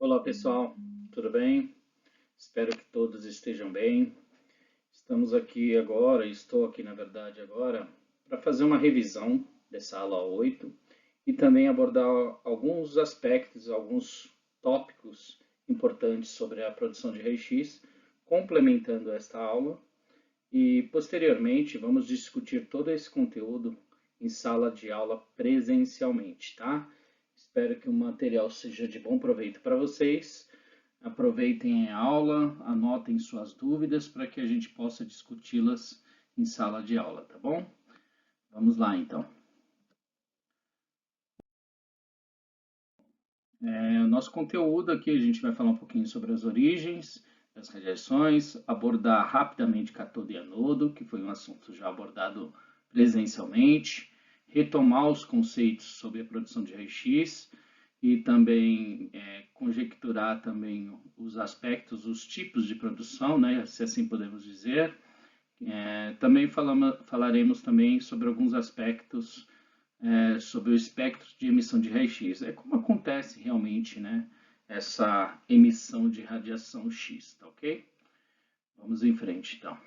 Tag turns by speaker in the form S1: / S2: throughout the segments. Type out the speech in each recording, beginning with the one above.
S1: Olá pessoal, tudo bem? Espero que todos estejam bem. Estamos aqui agora, estou aqui na verdade agora, para fazer uma revisão dessa aula 8 e também abordar alguns aspectos, alguns tópicos importantes sobre a produção de raio-x, complementando esta aula. E posteriormente vamos discutir todo esse conteúdo em sala de aula presencialmente, tá? Espero que o material seja de bom proveito para vocês. Aproveitem a aula, anotem suas dúvidas para que a gente possa discuti-las em sala de aula, tá bom? Vamos lá então. O nosso conteúdo aqui, a gente vai falar um pouquinho sobre as origens das radiações, abordar rapidamente cátodo e anodo, que foi um assunto já abordado presencialmente, retomar os conceitos sobre a produção de raio-x e também conjecturar também os aspectos, os tipos de produção, né, se assim podemos dizer. Também falaremos também sobre alguns aspectos sobre o espectro de emissão de raio-x. É como acontece realmente, né, essa emissão de radiação X, tá ok? Vamos em frente, então.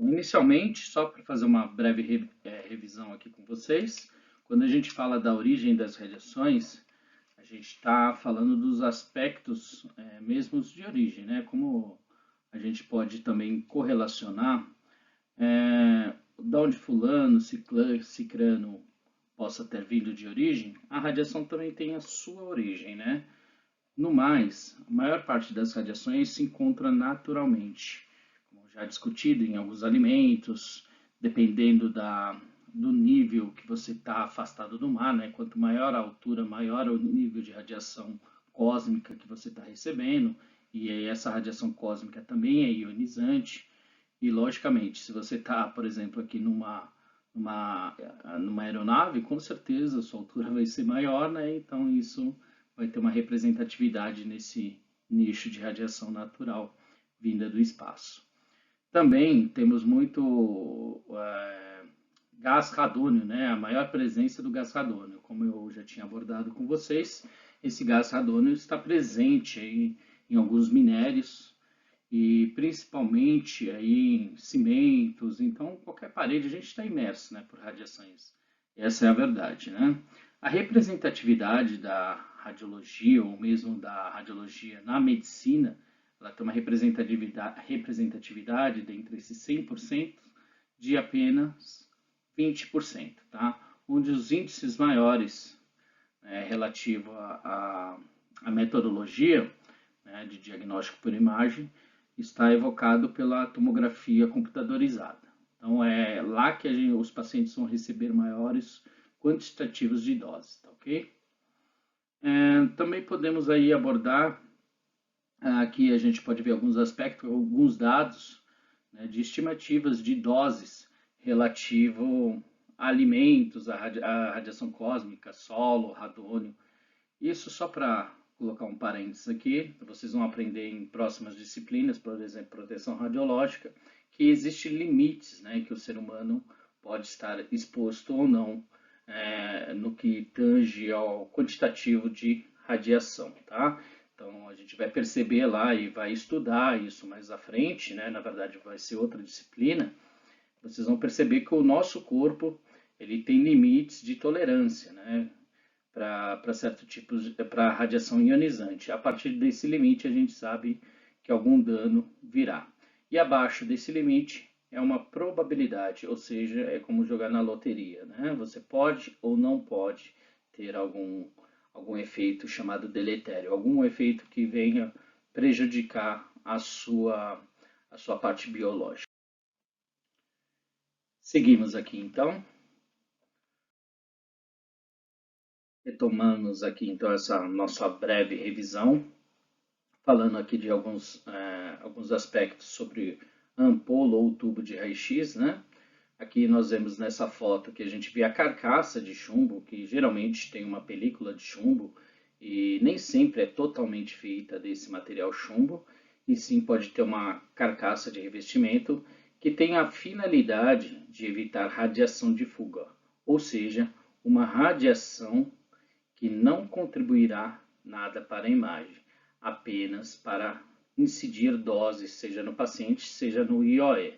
S1: Inicialmente, só para fazer uma breve revisão aqui com vocês, quando a gente fala da origem das radiações, a gente está falando dos aspectos mesmos de origem, né? Como a gente pode também correlacionar da onde fulano, cicrano possa ter vindo de origem, a radiação também tem a sua origem, né? No mais, a maior parte das radiações se encontra naturalmente, como já discutido em alguns alimentos, dependendo do nível que você está afastado do mar, né? Quanto maior a altura, maior o nível de radiação cósmica que você está recebendo, e aí essa radiação cósmica também é ionizante. E, logicamente, se você está, por exemplo, aqui numa aeronave, com certeza a sua altura vai ser maior, né? Então, isso vai ter uma representatividade nesse nicho de radiação natural vinda do espaço. Também temos muito gás radônio, né? A maior presença do gás radônio. Como eu já tinha abordado com vocês, esse gás radônio está presente aí em alguns minérios, e principalmente aí em cimentos, então qualquer parede a gente está imerso, né, por radiações. Essa é a verdade, né? A representatividade da radiologia ou mesmo da radiologia na medicina, ela tem uma representatividade dentre esses 100% de apenas 20%, tá? Onde os índices maiores relativo à metodologia, né, de diagnóstico por imagem está evocado pela tomografia computadorizada. Então, é lá que os pacientes vão receber maiores quantitativos de doses, tá ok? Também podemos aí abordar, aqui a gente pode ver alguns aspectos, alguns dados, né, de estimativas de doses relativo a alimentos, a radiação cósmica, solo, radônio. Isso só para colocar um parênteses aqui, vocês vão aprender em próximas disciplinas, por exemplo, proteção radiológica, que existem limites, né, que o ser humano pode estar exposto ou não no que tange ao quantitativo de radiação, tá? Então a gente vai perceber lá e vai estudar isso mais à frente, né? Na verdade vai ser outra disciplina. Vocês vão perceber que o nosso corpo ele tem limites de tolerância, né? Para certo tipo para radiação ionizante. A partir desse limite a gente sabe que algum dano virá. E abaixo desse limite é uma probabilidade, ou seja, é como jogar na loteria, né? Você pode ou não pode ter algum efeito chamado deletério, algum efeito que venha prejudicar a sua parte biológica. Seguimos aqui então. Retomamos aqui então essa nossa breve revisão, falando aqui de alguns aspectos sobre ampola ou tubo de raio-x, né? Aqui nós vemos nessa foto que a gente vê a carcaça de chumbo, que geralmente tem uma película de chumbo, e nem sempre é totalmente feita desse material chumbo, e sim pode ter uma carcaça de revestimento que tem a finalidade de evitar radiação de fuga, ou seja, uma radiação que não contribuirá nada para a imagem, apenas para incidir doses, seja no paciente, seja no IOE.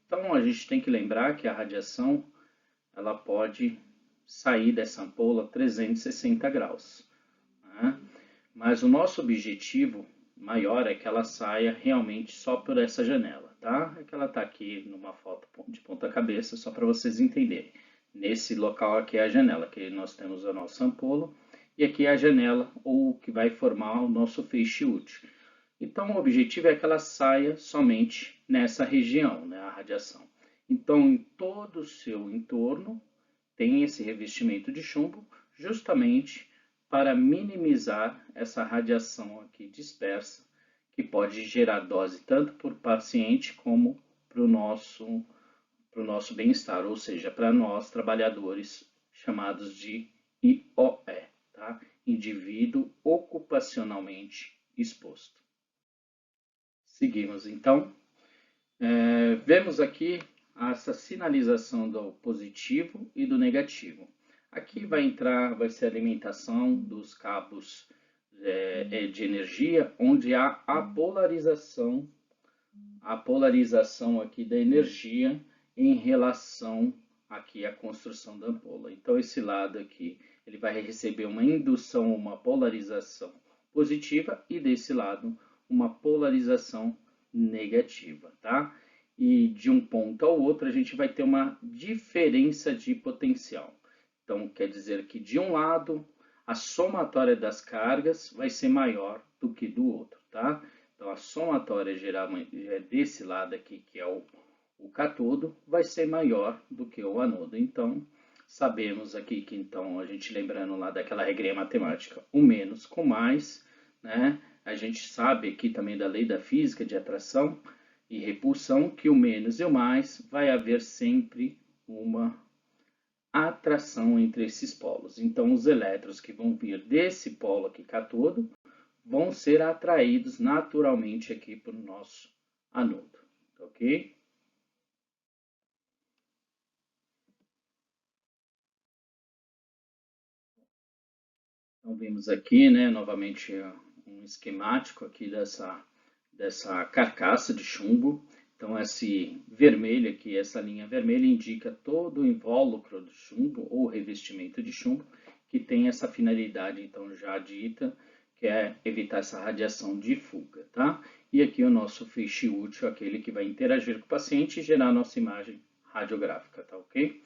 S1: Então, a gente tem que lembrar que a radiação ela pode sair dessa ampola 360 graus, né? Mas o nosso objetivo maior é que ela saia realmente só por essa janela, tá? É que ela está aqui numa foto de ponta cabeça, só para vocês entenderem. Nesse local aqui é a janela, que nós temos a nossa ampola, e aqui é a janela, ou que vai formar o nosso feixe útil. Então, o objetivo é que ela saia somente nessa região, né, a radiação. Então, em todo o seu entorno, tem esse revestimento de chumbo, justamente para minimizar essa radiação aqui dispersa, que pode gerar dose tanto para o paciente como para o nosso bem-estar, ou seja, para nós trabalhadores chamados de IOE, tá? Indivíduo ocupacionalmente exposto. Seguimos então. Vemos aqui essa sinalização do positivo e do negativo. Aqui vai ser a alimentação dos cabos de energia, onde há a polarização aqui da energia em relação aqui à construção da ampola. Então, esse lado aqui, ele vai receber uma indução, uma polarização positiva, e desse lado, uma polarização negativa, tá? E de um ponto ao outro, a gente vai ter uma diferença de potencial. Então, quer dizer que de um lado, a somatória das cargas vai ser maior do que do outro, tá? Então, a somatória desse lado aqui, que é o cátodo, vai ser maior do que o anodo. Então, sabemos aqui que, então, a gente lembrando lá daquela regrinha matemática, o menos com mais, né? A gente sabe aqui também da lei da física de atração e repulsão, que o menos e o mais vai haver sempre uma atração entre esses polos. Então, os elétrons que vão vir desse polo aqui, cátodo, vão ser atraídos naturalmente aqui para o nosso anodo, ok? Então, vemos aqui, né, novamente um esquemático aqui dessa carcaça de chumbo. Então, esse vermelho aqui, essa linha vermelha, indica todo o invólucro do chumbo, ou revestimento de chumbo, que tem essa finalidade, então, já dita, que é evitar essa radiação de fuga, tá? E aqui o nosso feixe útil, aquele que vai interagir com o paciente e gerar a nossa imagem radiográfica, tá ok?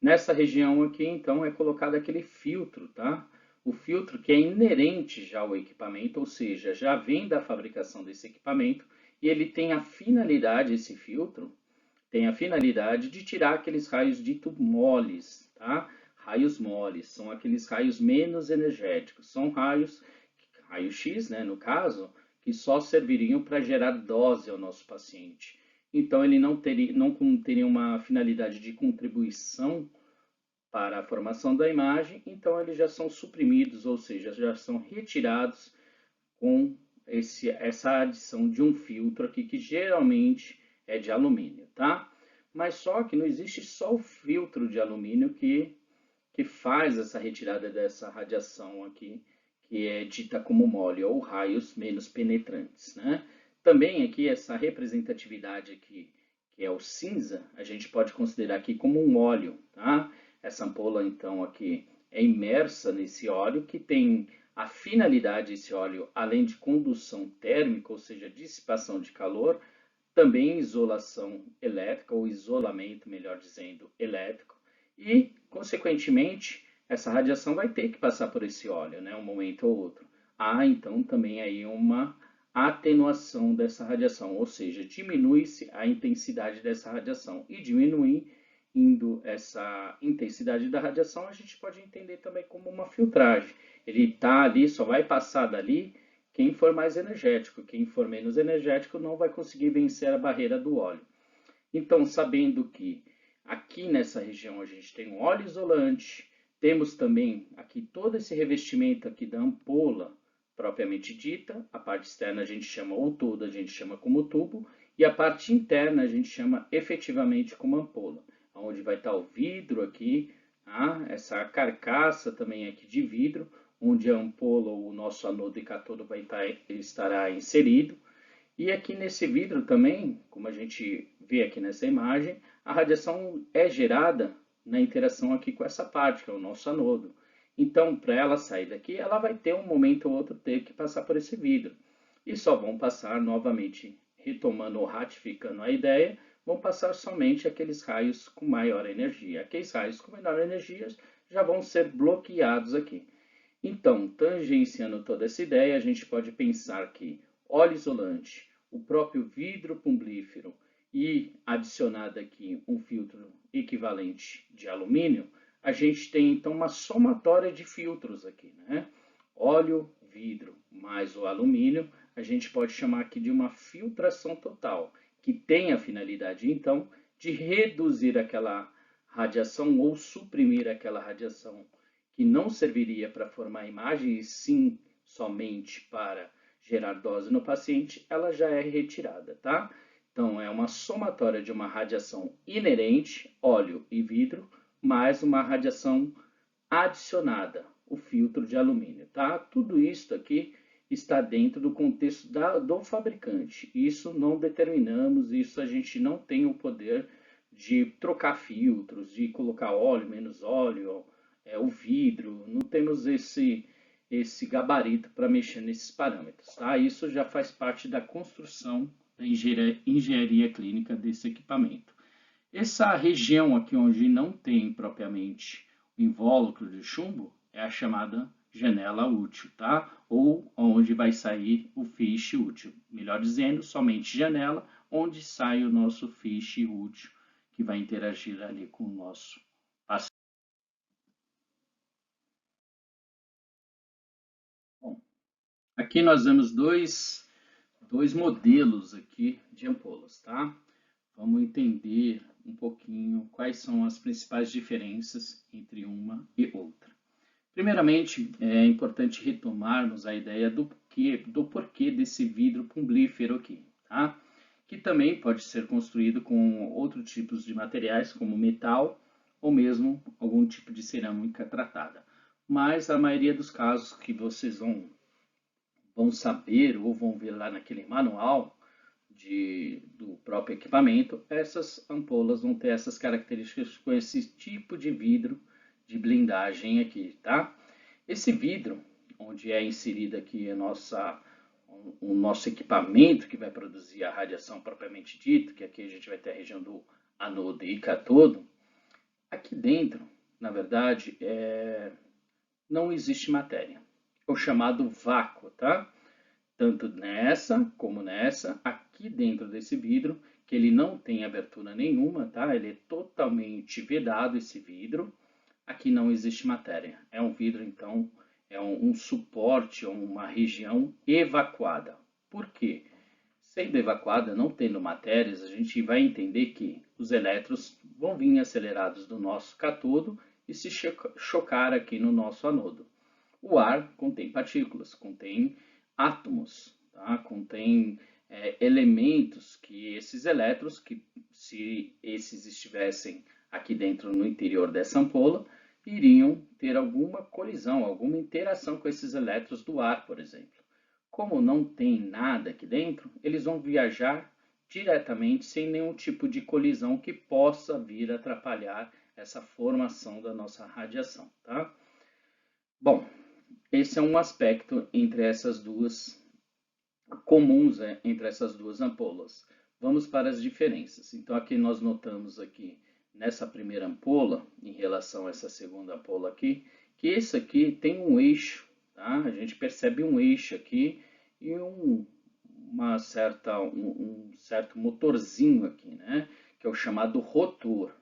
S1: Nessa região aqui, então, é colocado aquele filtro, tá? O filtro que é inerente já ao equipamento, ou seja, já vem da fabricação desse equipamento, e ele tem a finalidade, esse filtro, tem a finalidade de tirar aqueles raios dito moles, tá? Raios moles, são aqueles raios menos energéticos, são raios X, né, no caso, que só serviriam para gerar dose ao nosso paciente. Então, ele não teria uma finalidade de contribuição para a formação da imagem, então eles já são suprimidos, ou seja, já são retirados com essa adição de um filtro aqui, que geralmente é de alumínio, tá? Mas só que não existe só o filtro de alumínio que faz essa retirada dessa radiação aqui, que é dita como mole, ou raios menos penetrantes, né? Também aqui essa representatividade aqui, que é o cinza, a gente pode considerar aqui como um óleo, tá? Essa ampola, então, aqui é imersa nesse óleo, que tem a finalidade, esse óleo, além de condução térmica, ou seja, dissipação de calor, também isolação elétrica, ou isolamento, melhor dizendo, elétrico, e, consequentemente, essa radiação vai ter que passar por esse óleo, né, um momento ou outro. Há, então, também aí uma atenuação dessa radiação, ou seja, diminui-se a intensidade dessa radiação, e diminuindo essa intensidade da radiação, a gente pode entender também como uma filtragem. Ele está ali, só vai passar dali quem for mais energético, quem for menos energético não vai conseguir vencer a barreira do óleo. Então, sabendo que aqui nessa região a gente tem um óleo isolante, temos também aqui todo esse revestimento aqui da ampola propriamente dita, a parte externa a gente chama o todo, a gente chama como tubo, e a parte interna a gente chama efetivamente como ampola, onde vai estar o vidro aqui tá? Essa carcaça também aqui de vidro, onde a ampola, o nosso anodo e cátodo estará inserido. E aqui nesse vidro também, como a gente vê aqui nessa imagem, a radiação é gerada na interação aqui com essa parte, que é o nosso anodo. Então, para ela sair daqui, ela vai ter um momento ou outro ter que passar por esse vidro. E só vão passar novamente, retomando ou ratificando a ideia, vão passar somente aqueles raios com maior energia. Aqueles raios com menor energia já vão ser bloqueados aqui. Então, tangenciando toda essa ideia, a gente pode pensar que óleo isolante, o próprio vidro plumblífero e adicionado aqui um filtro equivalente de alumínio, a gente tem então uma somatória de filtros aqui, né? Óleo, vidro mais o alumínio, a gente pode chamar aqui de uma filtração total, que tem a finalidade então de reduzir aquela radiação ou suprimir aquela radiação que não serviria para formar imagem, e sim somente para gerar dose no paciente, ela já é retirada, tá? Então, é uma somatória de uma radiação inerente, óleo e vidro, mais uma radiação adicionada, o filtro de alumínio, tá? Tudo isso aqui está dentro do contexto do fabricante. Isso não determinamos, isso a gente não tem o poder de trocar filtros, de colocar óleo, menos óleo, o vidro, não temos esse gabarito para mexer nesses parâmetros, tá? Isso já faz parte da construção da engenharia clínica desse equipamento. Essa região aqui onde não tem propriamente o invólucro de chumbo é a chamada janela útil, tá? Ou onde vai sair o feixe útil. Melhor dizendo, somente janela onde sai o nosso feixe útil que vai interagir ali com o nosso paciente. Bom, aqui nós vemos dois modelos aqui de ampolas, tá? Vamos entender um pouquinho quais são as principais diferenças entre uma e outra. Primeiramente, é importante retomarmos a ideia do porquê desse vidro plumblífero aqui, tá? Que também pode ser construído com outros tipos de materiais, como metal ou mesmo algum tipo de cerâmica tratada. Mas a maioria dos casos que vocês vão saber ou vão ver lá naquele manual do próprio equipamento, essas ampolas vão ter essas características com esse tipo de vidro de blindagem aqui, tá? Esse vidro, onde é inserido aqui o nosso equipamento que vai produzir a radiação propriamente dita, que aqui a gente vai ter a região do anodo e cátodo, aqui dentro, na verdade, não existe matéria. É o chamado vácuo, tá? Tanto nessa como nessa, aqui dentro desse vidro, que ele não tem abertura nenhuma, tá? Ele é totalmente vedado, esse vidro. Aqui não existe matéria. É um vidro, então, é um suporte, uma região evacuada. Por quê? Sendo evacuada, não tendo matérias, a gente vai entender que os elétrons vão vir acelerados do nosso cátodo e se chocar aqui no nosso anodo. O ar contém partículas, contém átomos, tá? Contém elementos que esses elétrons, que se esses estivessem aqui dentro no interior dessa ampola, iriam ter alguma colisão, alguma interação com esses elétrons do ar, por exemplo. Como não tem nada aqui dentro, eles vão viajar diretamente sem nenhum tipo de colisão que possa vir atrapalhar essa formação da nossa radiação, tá? Bom, esse é um aspecto entre essas duas comuns entre essas duas ampolas. Vamos para as diferenças. Então aqui nós notamos aqui nessa primeira ampola, em relação a essa segunda ampola aqui, que esse aqui tem um eixo, tá? A gente percebe um eixo aqui e um certo motorzinho aqui, né? Que é o chamado rotor.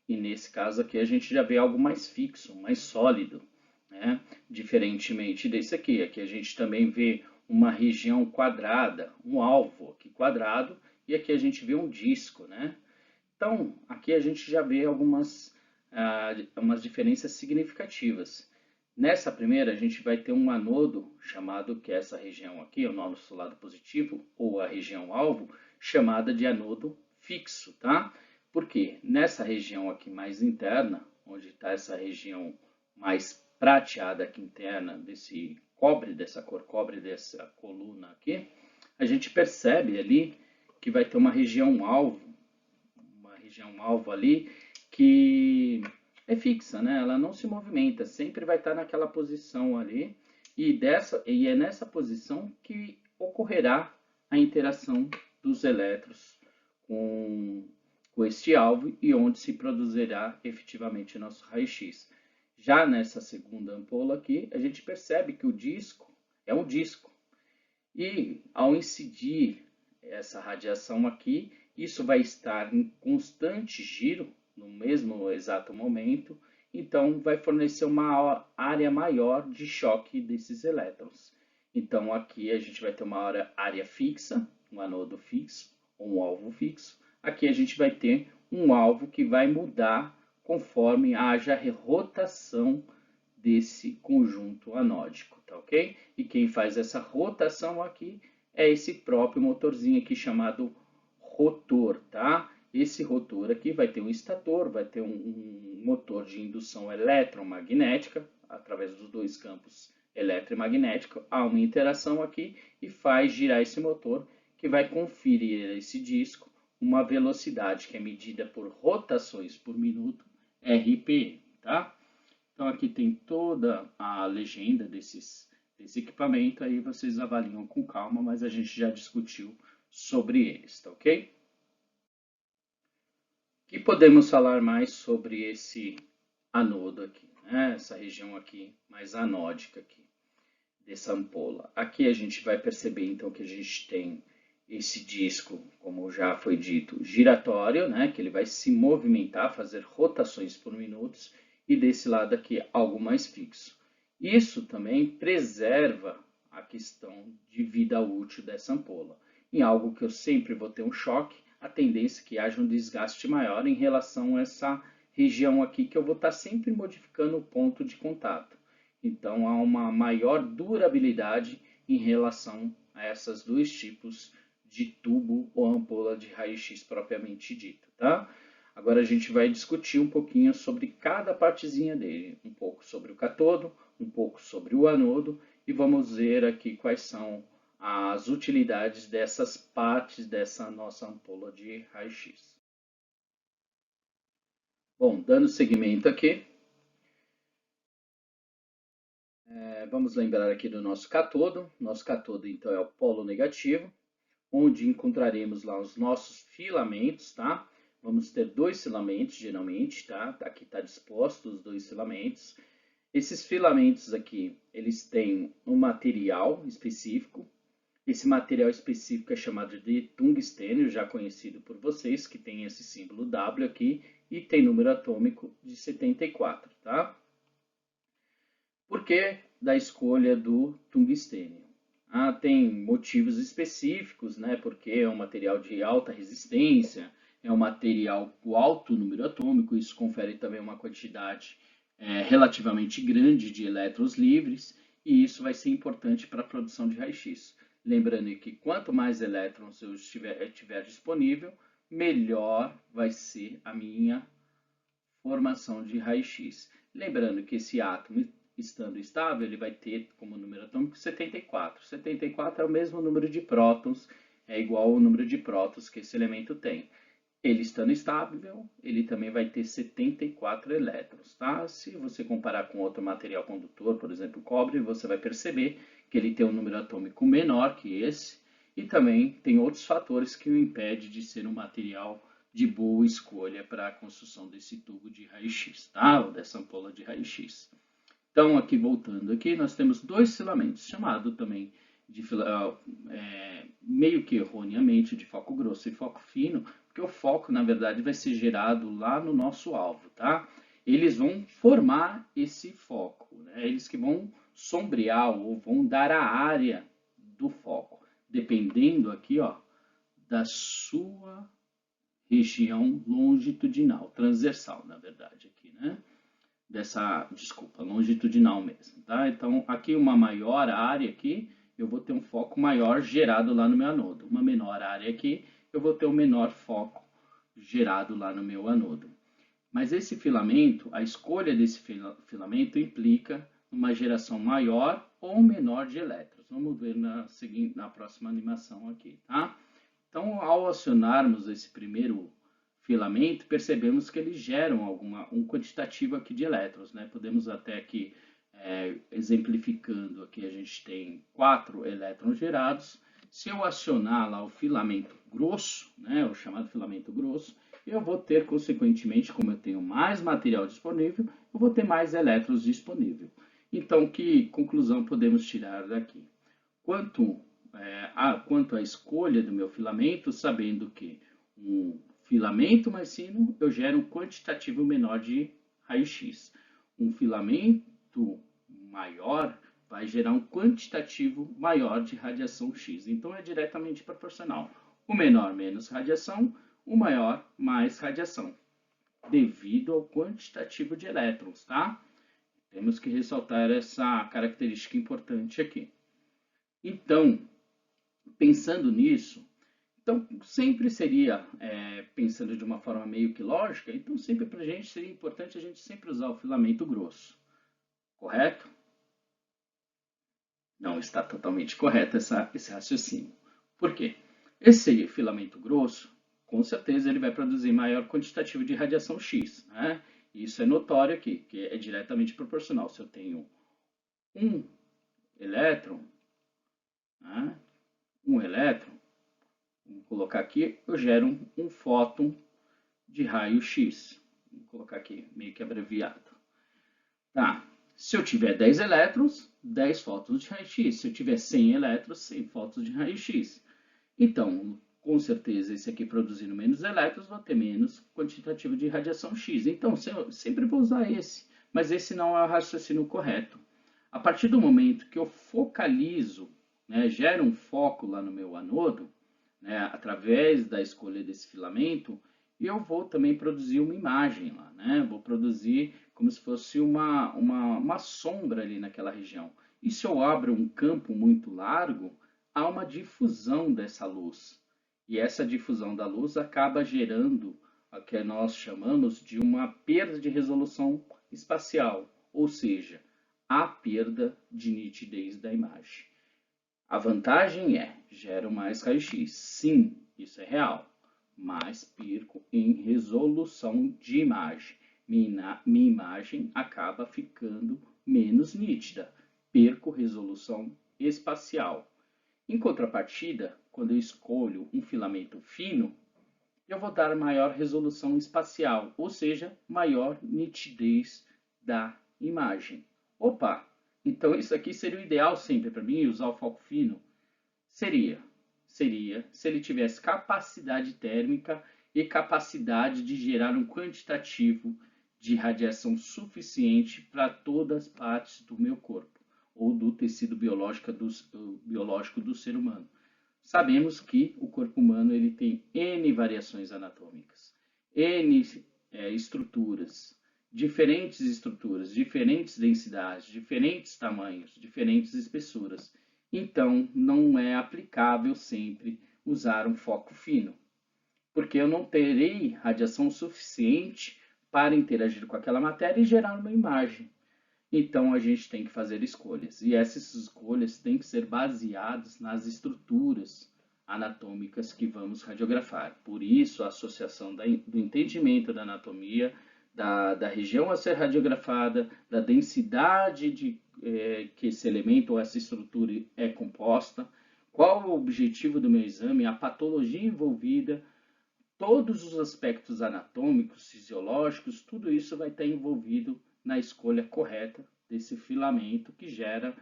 S1: E nesse caso aqui a gente já vê algo mais fixo, mais sólido, né? Diferentemente desse aqui. Aqui a gente também vê uma região quadrada, um alvo aqui quadrado, e aqui a gente vê um disco, né? Então, aqui a gente já vê umas diferenças significativas. Nessa primeira, a gente vai ter um anodo chamado, que é essa região aqui, o nosso lado positivo, ou a região alvo, chamada de anodo fixo, tá? Porque nessa região aqui mais interna, onde está essa região mais prateada aqui interna, desse cobre, dessa cor cobre, dessa coluna aqui, a gente percebe ali que vai ter uma região alvo ali que é fixa, né? Ela não se movimenta, sempre vai estar naquela posição ali, e é nessa posição que ocorrerá a interação dos elétrons com este alvo e onde se produzirá efetivamente nosso raio-x. Já nessa segunda ampola aqui, a gente percebe que o disco é um disco. E ao incidir essa radiação aqui, isso vai estar em constante giro, no mesmo exato momento, então vai fornecer uma área maior de choque desses elétrons. Então aqui a gente vai ter uma área fixa, um anodo fixo, ou um alvo fixo. Aqui a gente vai ter um alvo que vai mudar conforme haja rotação desse conjunto anódico, tá ok? E quem faz essa rotação aqui é esse próprio motorzinho aqui chamado rotor, tá? Esse rotor aqui vai ter um estator, vai ter um motor de indução eletromagnética, através dos dois campos eletromagnéticos, há uma interação aqui e faz girar esse motor, que vai conferir a esse disco uma velocidade que é medida por rotações por minuto, RPM, tá? Então aqui tem toda a legenda desse equipamento, aí vocês avaliam com calma, mas a gente já discutiu sobre eles, tá ok? E podemos falar mais sobre esse anodo aqui, né? Essa região aqui mais anódica aqui dessa ampola. Aqui a gente vai perceber então que a gente tem esse disco, como já foi dito, giratório, né? Que ele vai se movimentar, fazer rotações por minutos, e desse lado aqui algo mais fixo. Isso também preserva a questão de vida útil dessa ampola. Em algo que eu sempre vou ter um choque, a tendência é que haja um desgaste maior em relação a essa região aqui, que eu vou estar sempre modificando o ponto de contato. Então há uma maior durabilidade em relação a esses dois tipos de tubo ou ampola de raio-x propriamente dito, tá? Agora a gente vai discutir um pouquinho sobre cada partezinha dele, um pouco sobre o catodo, um pouco sobre o anodo, e vamos ver aqui quais são as utilidades dessas partes dessa nossa ampola de raio-x. Bom, dando seguimento aqui, vamos lembrar aqui do nosso catodo. Nosso catodo, então, é o polo negativo, onde encontraremos lá os nossos filamentos, tá? Vamos ter dois filamentos, geralmente, tá? Aqui está disposto os dois filamentos. Esses filamentos aqui, eles têm um material específico. Esse material específico é chamado de tungstênio, já conhecido por vocês, que tem esse símbolo W aqui e tem número atômico de 74, tá? Por que da escolha do tungstênio? Tem motivos específicos, né? Porque é um material de alta resistência, é um material com alto número atômico, isso confere também uma quantidade relativamente grande de elétrons livres, e isso vai ser importante para a produção de raio-x. Lembrando que quanto mais elétrons eu tiver disponível, melhor vai ser a minha formação de raio-x. Lembrando que esse átomo, estando estável, ele vai ter como número atômico 74. 74 é o mesmo número de prótons, é igual ao número de prótons que esse elemento tem. Ele estando estável, ele também vai ter 74 elétrons, tá? Se você comparar com outro material condutor, por exemplo, o cobre, você vai perceber que ele tem um número atômico menor que esse, e também tem outros fatores que o impedem de ser um material de boa escolha para a construção desse tubo de raio-x, tá? Ou dessa ampola de raio-x. Então, aqui voltando aqui, nós temos dois filamentos, chamado também de meio que erroneamente de foco grosso e foco fino, porque o foco, na verdade, vai ser gerado lá no nosso alvo, tá? Eles vão formar esse foco, né? Eles que vão sombrear ou vão dar a área do foco, dependendo aqui, ó, da sua região longitudinal, transversal, na verdade, aqui, né? Longitudinal mesmo, tá? Então, aqui uma maior área aqui, eu vou ter um foco maior gerado lá no meu anodo. Uma menor área aqui, eu vou ter um menor foco gerado lá no meu anodo. Mas esse filamento, a escolha desse filamento implica uma geração maior ou menor de elétrons. Vamos ver na próxima animação aqui, tá? Então, ao acionarmos esse primeiro filamento, percebemos que eles geram um quantitativo aqui de elétrons, né? Podemos até aqui, exemplificando, aqui a gente tem 4 elétrons gerados. Se eu acionar lá o filamento grosso, né, o chamado filamento grosso, eu vou ter, consequentemente, como eu tenho mais material disponível, eu vou ter mais elétrons disponíveis. Então, que conclusão podemos tirar daqui? Quanto à escolha do meu filamento, sabendo que um filamento mais fino, eu gero um quantitativo menor de raio-x. Um filamento maior vai gerar um quantitativo maior de radiação X. Então, é diretamente proporcional. O menor, menos radiação, o maior, mais radiação, devido ao quantitativo de elétrons, tá? Temos que ressaltar essa característica importante aqui. Então, pensando nisso, então sempre seria, pensando de uma forma meio que lógica, então sempre para a gente seria importante a gente sempre usar o filamento grosso, correto? Não está totalmente correto esse raciocínio. Por quê? Esse filamento grosso, com certeza, ele vai produzir maior quantitativo de radiação X, né? Isso é notório aqui, que é diretamente proporcional. Se eu tenho um elétron, né? Vamos colocar aqui, eu gero um fóton de raio X. Vou colocar aqui, meio que abreviado. Tá. Se eu tiver 10 elétrons, 10 fótons de raio-x. Se eu tiver 100 elétrons, 100 fótons de raio-x. Então, com certeza, esse aqui produzindo menos elétrons, vai ter menos quantitativo de radiação X. Então, eu sempre vou usar esse, mas esse não é o raciocínio correto. A partir do momento que eu focalizo, né, gero um foco lá no meu anodo, né, através da escolha desse filamento, eu vou também produzir uma imagem lá, né? Vou produzir como se fosse uma sombra ali naquela região. E se eu abro um campo muito largo, há uma difusão dessa luz. E essa difusão da luz acaba gerando o que nós chamamos de uma perda de resolução espacial, ou seja, a perda de nitidez da imagem. A vantagem gero mais raio-x. Sim, isso é real, mas perco em resolução de imagem. Minha imagem acaba ficando menos nítida, perco resolução espacial. Em contrapartida, quando eu escolho um filamento fino, eu vou dar maior resolução espacial, ou seja, maior nitidez da imagem. Opa, então isso aqui seria o ideal sempre para mim, usar o foco fino? Seria se ele tivesse capacidade térmica e capacidade de gerar um quantitativo de radiação suficiente para todas as partes do meu corpo ou do tecido biológico do ser humano. Sabemos que o corpo humano ele tem N variações anatômicas, N estruturas, diferentes densidades, diferentes tamanhos, diferentes espessuras. Então, não é aplicável sempre usar um foco fino, porque eu não terei radiação suficiente para interagir com aquela matéria e gerar uma imagem. Então, a gente tem que fazer escolhas, e essas escolhas têm que ser baseadas nas estruturas anatômicas que vamos radiografar. Por isso, a associação do entendimento da anatomia, da região a ser radiografada, da densidade que esse elemento ou essa estrutura é composta, qual o objetivo do meu exame, a patologia envolvida, todos os aspectos anatômicos, fisiológicos, tudo isso vai estar envolvido na escolha correta desse filamento que gera,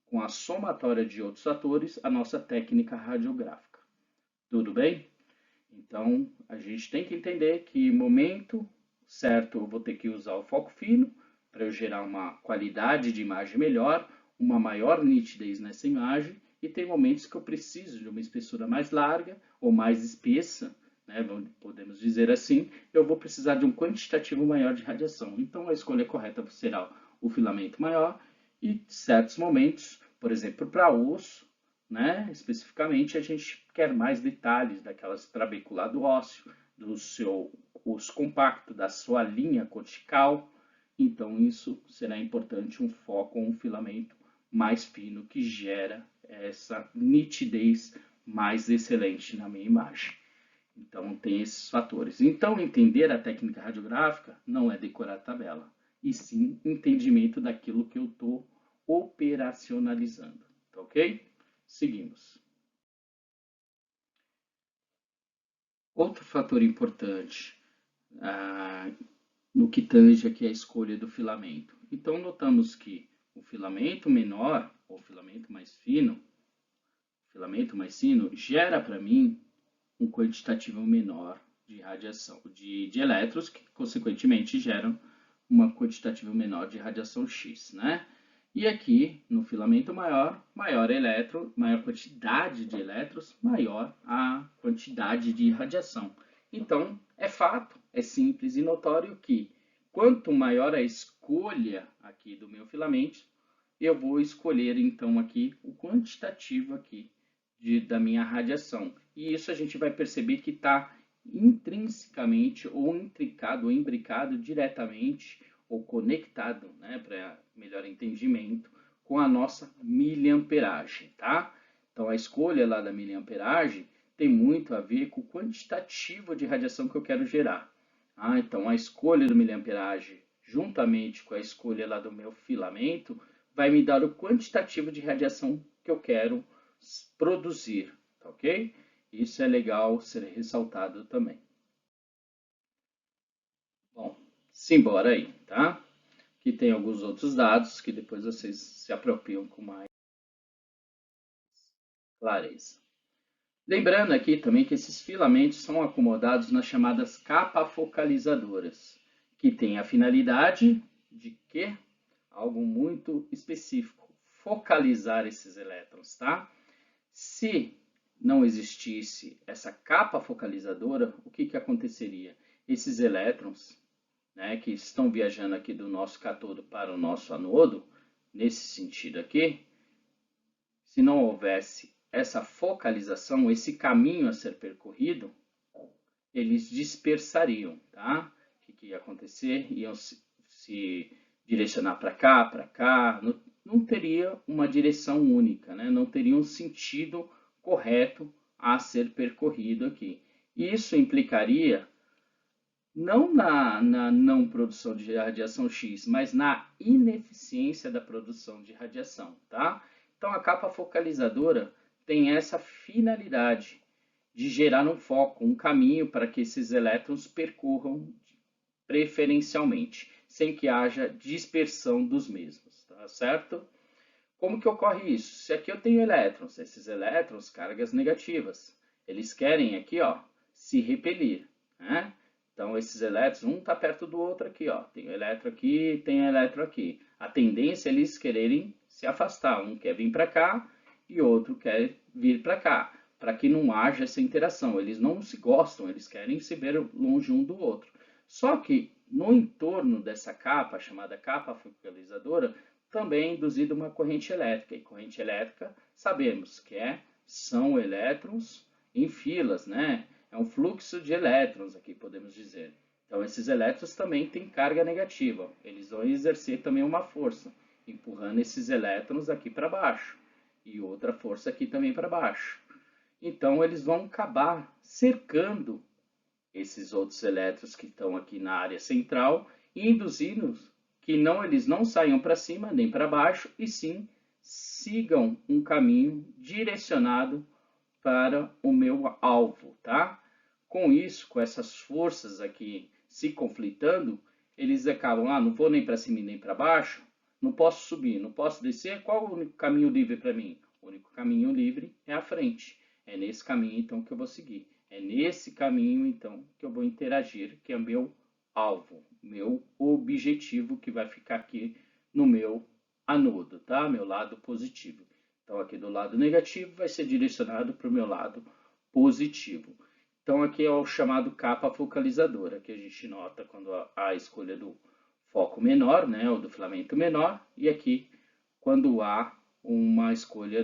S1: com a somatória de outros fatores, a nossa técnica radiográfica. Tudo bem? Então, a gente tem que entender que momento certo eu vou ter que usar o foco fino para eu gerar uma qualidade de imagem melhor, uma maior nitidez nessa imagem, e tem momentos que eu preciso de uma espessura mais larga ou mais espessa, né, podemos dizer assim, eu vou precisar de um quantitativo maior de radiação. Então, a escolha correta será o filamento maior e, certos momentos, por exemplo, para osso, né, especificamente, a gente quer mais detalhes daquelas trabeculado ósseo, os compacto da sua linha cortical. Então, isso será importante um foco ou um filamento mais fino que gera essa nitidez mais excelente na minha imagem. Então, tem esses fatores. Então, entender a técnica radiográfica não é decorar a tabela, e sim entendimento daquilo que eu estou operacionalizando. Tá ok? Seguimos. Outro fator importante no que tange aqui a escolha do filamento. Então, notamos que o filamento menor, ou filamento mais fino, gera para mim um quantitativo menor de radiação, de elétrons, que consequentemente geram uma quantitativa menor de radiação X, né? E aqui, no filamento maior, maior quantidade de elétrons, maior a quantidade de radiação. Então, é fato, é simples e notório que quanto maior a escolha aqui do meu filamento, eu vou escolher então aqui o quantitativo aqui da minha radiação. E isso a gente vai perceber que está intrinsecamente ou intricado ou imbricado diretamente ou conectado, né, para melhor entendimento, com a nossa miliamperagem, tá? Então, a escolha lá da miliamperagem tem muito a ver com o quantitativo de radiação que eu quero gerar. Então, a escolha do miliamperagem, juntamente com a escolha lá do meu filamento, vai me dar o quantitativo de radiação que eu quero produzir, tá ok? Isso é legal ser ressaltado também. Bom, simbora aí, tá? Aqui tem alguns outros dados que depois vocês se apropriam com mais clareza. Lembrando aqui também que esses filamentos são acomodados nas chamadas capas focalizadoras, que tem a finalidade de que algo muito específico, focalizar esses elétrons, tá? Se não existisse essa capa focalizadora, o que aconteceria? Esses elétrons, né, que estão viajando aqui do nosso cátodo para o nosso anodo, nesse sentido aqui, se não houvesse essa focalização, esse caminho a ser percorrido, eles dispersariam, tá? O que ia acontecer? Iam se direcionar para cá, não teria uma direção única, né? Não teria um sentido correto a ser percorrido aqui. Isso implicaria não na não produção de radiação X, mas na ineficiência da produção de radiação, tá? Então, a capa focalizadora tem essa finalidade de gerar um foco, um caminho para que esses elétrons percorram preferencialmente, sem que haja dispersão dos mesmos, tá certo? Como que ocorre isso? Se aqui eu tenho elétrons, esses elétrons, cargas negativas, eles querem aqui, ó, se repelir, né? Então, esses elétrons, um está perto do outro aqui, ó. Tem o elétron aqui, tem o elétron aqui. A tendência é eles quererem se afastar. Um quer vir para cá e outro quer vir para cá, para que não haja essa interação. Eles não se gostam, eles querem se ver longe um do outro. Só que no entorno dessa capa, chamada capa focalizadora, também é induzida uma corrente elétrica. E corrente elétrica, sabemos que são elétrons em filas, né? É um fluxo de elétrons aqui, podemos dizer. Então, esses elétrons também têm carga negativa. Eles vão exercer também uma força, empurrando esses elétrons aqui para baixo. E outra força aqui também para baixo. Então, eles vão acabar cercando esses outros elétrons que estão aqui na área central e induzindo que eles não saiam para cima nem para baixo, e sim sigam um caminho direcionado para o meu alvo, tá? Com isso, com essas forças aqui se conflitando, eles acabam, não vou nem para cima nem para baixo, não posso subir, não posso descer, qual o único caminho livre para mim? O único caminho livre é a frente. É nesse caminho, então, que eu vou seguir. É nesse caminho, então, que eu vou interagir, que é o meu alvo, meu objetivo, que vai ficar aqui no meu anodo, tá? Meu lado positivo. Então, aqui do lado negativo vai ser direcionado para o meu lado positivo. Então, aqui é o chamado capa focalizadora, que a gente nota quando há a escolha do foco menor, né, ou do filamento menor, e aqui quando há uma escolha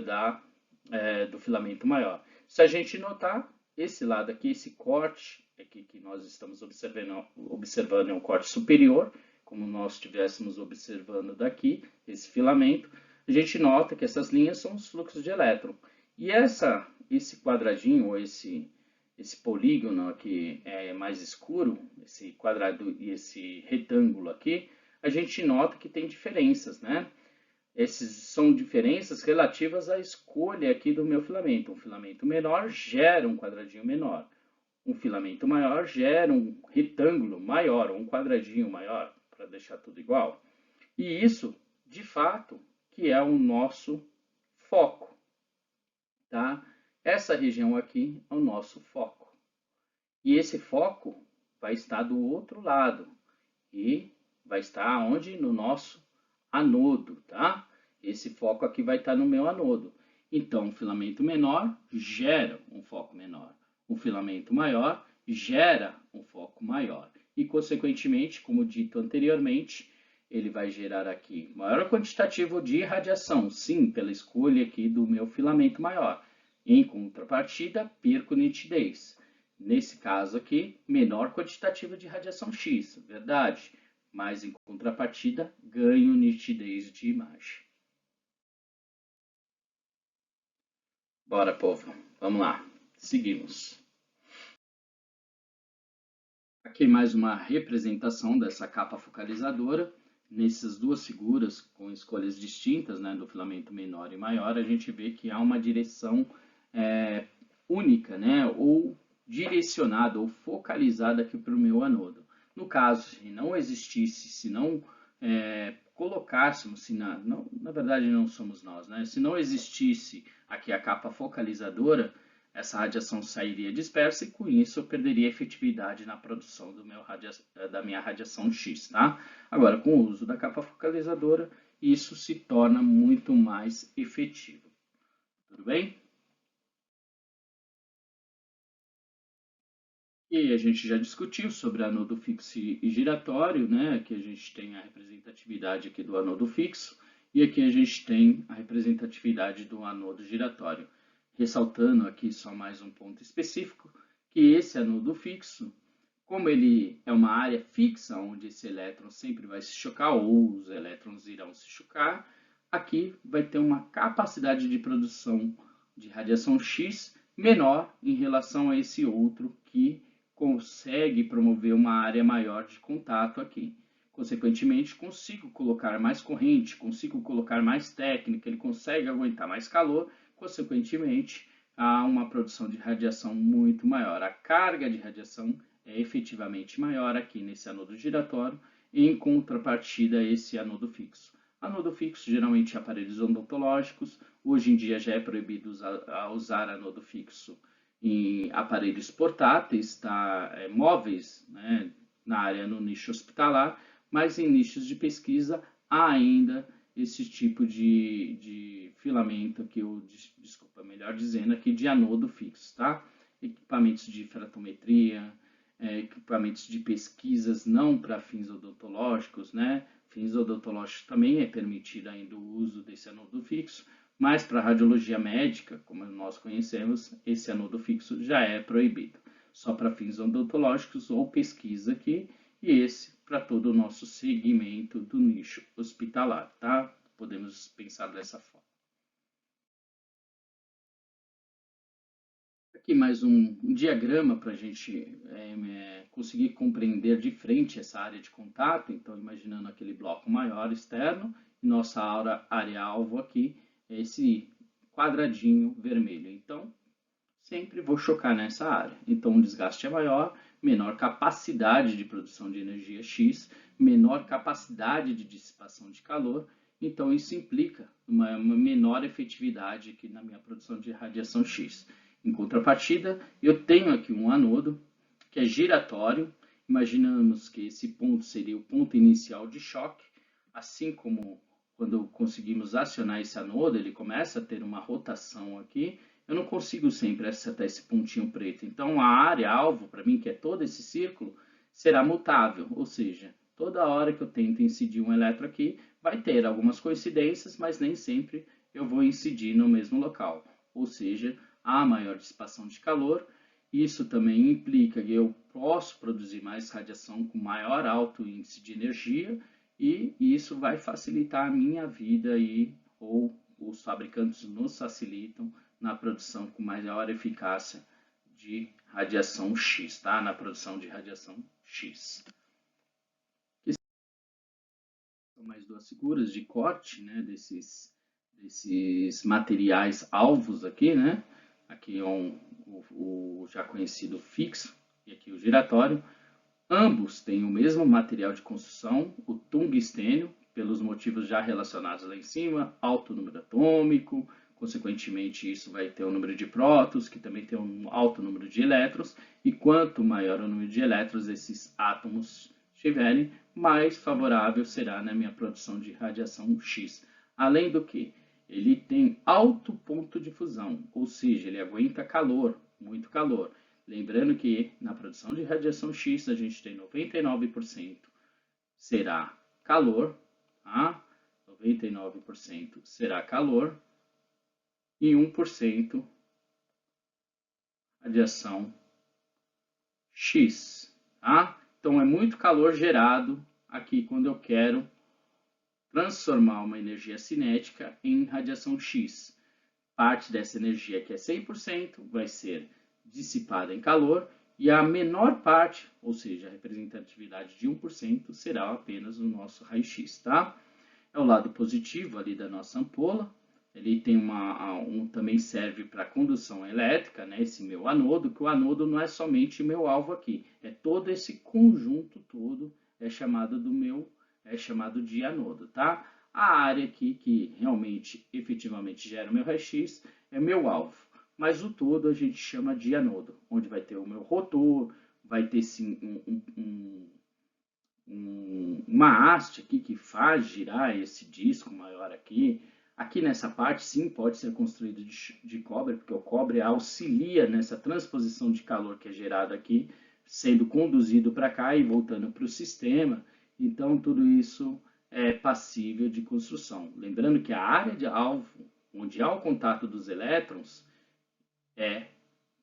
S1: do filamento maior. Se a gente notar, esse lado aqui, esse corte aqui que nós estamos observando é um corte superior, como nós estivéssemos observando daqui, esse filamento, a gente nota que essas linhas são os fluxos de elétron. E esse quadradinho, ou esse polígono aqui é mais escuro, esse quadrado e esse retângulo aqui, a gente nota que tem diferenças, né? Essas são diferenças relativas à escolha aqui do meu filamento. Um filamento menor gera um quadradinho menor. Um filamento maior gera um retângulo maior, ou um quadradinho maior, para deixar tudo igual. E isso, de fato, que é o nosso foco, tá? Essa região aqui é o nosso foco. E esse foco vai estar do outro lado. E vai estar onde? No nosso anodo, tá? Esse foco aqui vai estar no meu anodo. Então, um filamento menor gera um foco menor. Um filamento maior gera um foco maior. E, consequentemente, como dito anteriormente, ele vai gerar aqui maior quantitativo de radiação, sim, pela escolha aqui do meu filamento maior. Em contrapartida, perco nitidez. Nesse caso aqui, menor quantitativo de radiação X, verdade, mas em contrapartida, ganho nitidez de imagem. Bora, povo, vamos lá, seguimos. Aqui mais uma representação dessa capa focalizadora. Nessas duas figuras, com escolhas distintas, né, do filamento menor e maior, a gente vê que há uma direção única, né, ou direcionada ou focalizada aqui para o meu anodo. No caso, se não existisse, se não colocássemos, na verdade não somos nós, né? Se não existisse aqui a capa focalizadora, essa radiação sairia dispersa e com isso eu perderia efetividade na produção da minha radiação X, tá? Agora, com o uso da capa focalizadora, isso se torna muito mais efetivo. Tudo bem? E a gente já discutiu sobre anodo fixo e giratório, né? Aqui a gente tem a representatividade aqui do anodo fixo e aqui a gente tem a representatividade do anodo giratório. Ressaltando aqui só mais um ponto específico, que esse anodo fixo, como ele é uma área fixa, onde esse elétron sempre vai se chocar, ou os elétrons irão se chocar, aqui vai ter uma capacidade de produção de radiação X menor em relação a esse outro que consegue promover uma área maior de contato aqui. Consequentemente, consigo colocar mais corrente, consigo colocar mais técnica, ele consegue aguentar mais calor, consequentemente, há uma produção de radiação muito maior. A carga de radiação é efetivamente maior aqui nesse anodo giratório, em contrapartida a esse anodo fixo. Anodo fixo, geralmente aparelhos odontológicos, hoje em dia já é proibido usar anodo fixo em aparelhos portáteis, móveis, né, na área no nicho hospitalar, mas em nichos de pesquisa há ainda esse tipo de filamento aqui, desculpa, melhor dizendo aqui, de anodo fixo, tá? Equipamentos de feratometria, equipamentos de pesquisas não para fins odontológicos, né? Fins odontológicos também é permitido ainda o uso desse anodo fixo, mas para radiologia médica, como nós conhecemos, esse anodo fixo já é proibido. Só para fins odontológicos ou pesquisa aqui, e esse para todo o nosso segmento do nicho hospitalar, tá? Podemos pensar dessa forma. Aqui mais um diagrama para a gente conseguir compreender de frente essa área de contato. Então, imaginando aquele bloco maior externo, e nossa área-alvo aqui é esse quadradinho vermelho. Então, sempre vou chocar nessa área. Então, o desgaste é maior, menor capacidade de produção de energia X, menor capacidade de dissipação de calor. Então, isso implica uma menor efetividade aqui na minha produção de radiação X. Em contrapartida, eu tenho aqui um anodo que é giratório. Imaginamos que esse ponto seria o ponto inicial de choque, assim como quando conseguimos acionar esse anodo, ele começa a ter uma rotação aqui. Eu não consigo sempre acertar esse pontinho preto. Então, a área-alvo, para mim, que é todo esse círculo, será mutável. Ou seja, toda hora que eu tento incidir um elétron aqui, vai ter algumas coincidências, mas nem sempre eu vou incidir no mesmo local. Ou seja, há maior dissipação de calor Isso também implica que eu posso produzir mais radiação com maior alto índice de energia e isso vai facilitar a minha vida ou os fabricantes nos facilitam na produção com maior eficácia de radiação X, tá? Na produção de radiação X. São mais duas figuras de corte, né, desses materiais alvos aqui, né? Aqui é o já conhecido fixo e aqui o giratório. Ambos têm o mesmo material de construção, o tungstênio, pelos motivos já relacionados lá em cima, alto número atômico, consequentemente isso vai ter um número de prótons, que também tem um alto número de elétrons, e quanto maior o número de elétrons esses átomos tiverem, mais favorável será na minha produção de radiação X. Além do que, ele tem alto ponto de fusão, ou seja, ele aguenta calor, muito calor. Lembrando que na produção de radiação X a gente tem 99% será calor, tá? 99% será calor e 1% radiação X, tá? Então é muito calor gerado aqui quando eu quero transformar uma energia cinética em radiação X. Parte dessa energia, que é 100%, vai ser dissipada em calor e a menor parte, ou seja, a representatividade de 1%, será apenas o nosso raio-x, tá? É o lado positivo ali da nossa ampola. Ele tem também serve para condução elétrica, né? Esse meu anodo, que o anodo não é somente meu alvo aqui, é todo esse conjunto todo é chamado de anodo, tá? A área aqui que realmente, efetivamente gera o meu raio-x é meu alvo, mas o todo a gente chama de anodo, onde vai ter o meu rotor, vai ter sim uma haste aqui que faz girar esse disco maior aqui. Aqui nessa parte, sim, pode ser construído de cobre, porque o cobre auxilia nessa transposição de calor que é gerado aqui, sendo conduzido para cá e voltando para o sistema. Então, tudo isso é passível de construção. Lembrando que a área de alvo, onde há o contato dos elétrons, é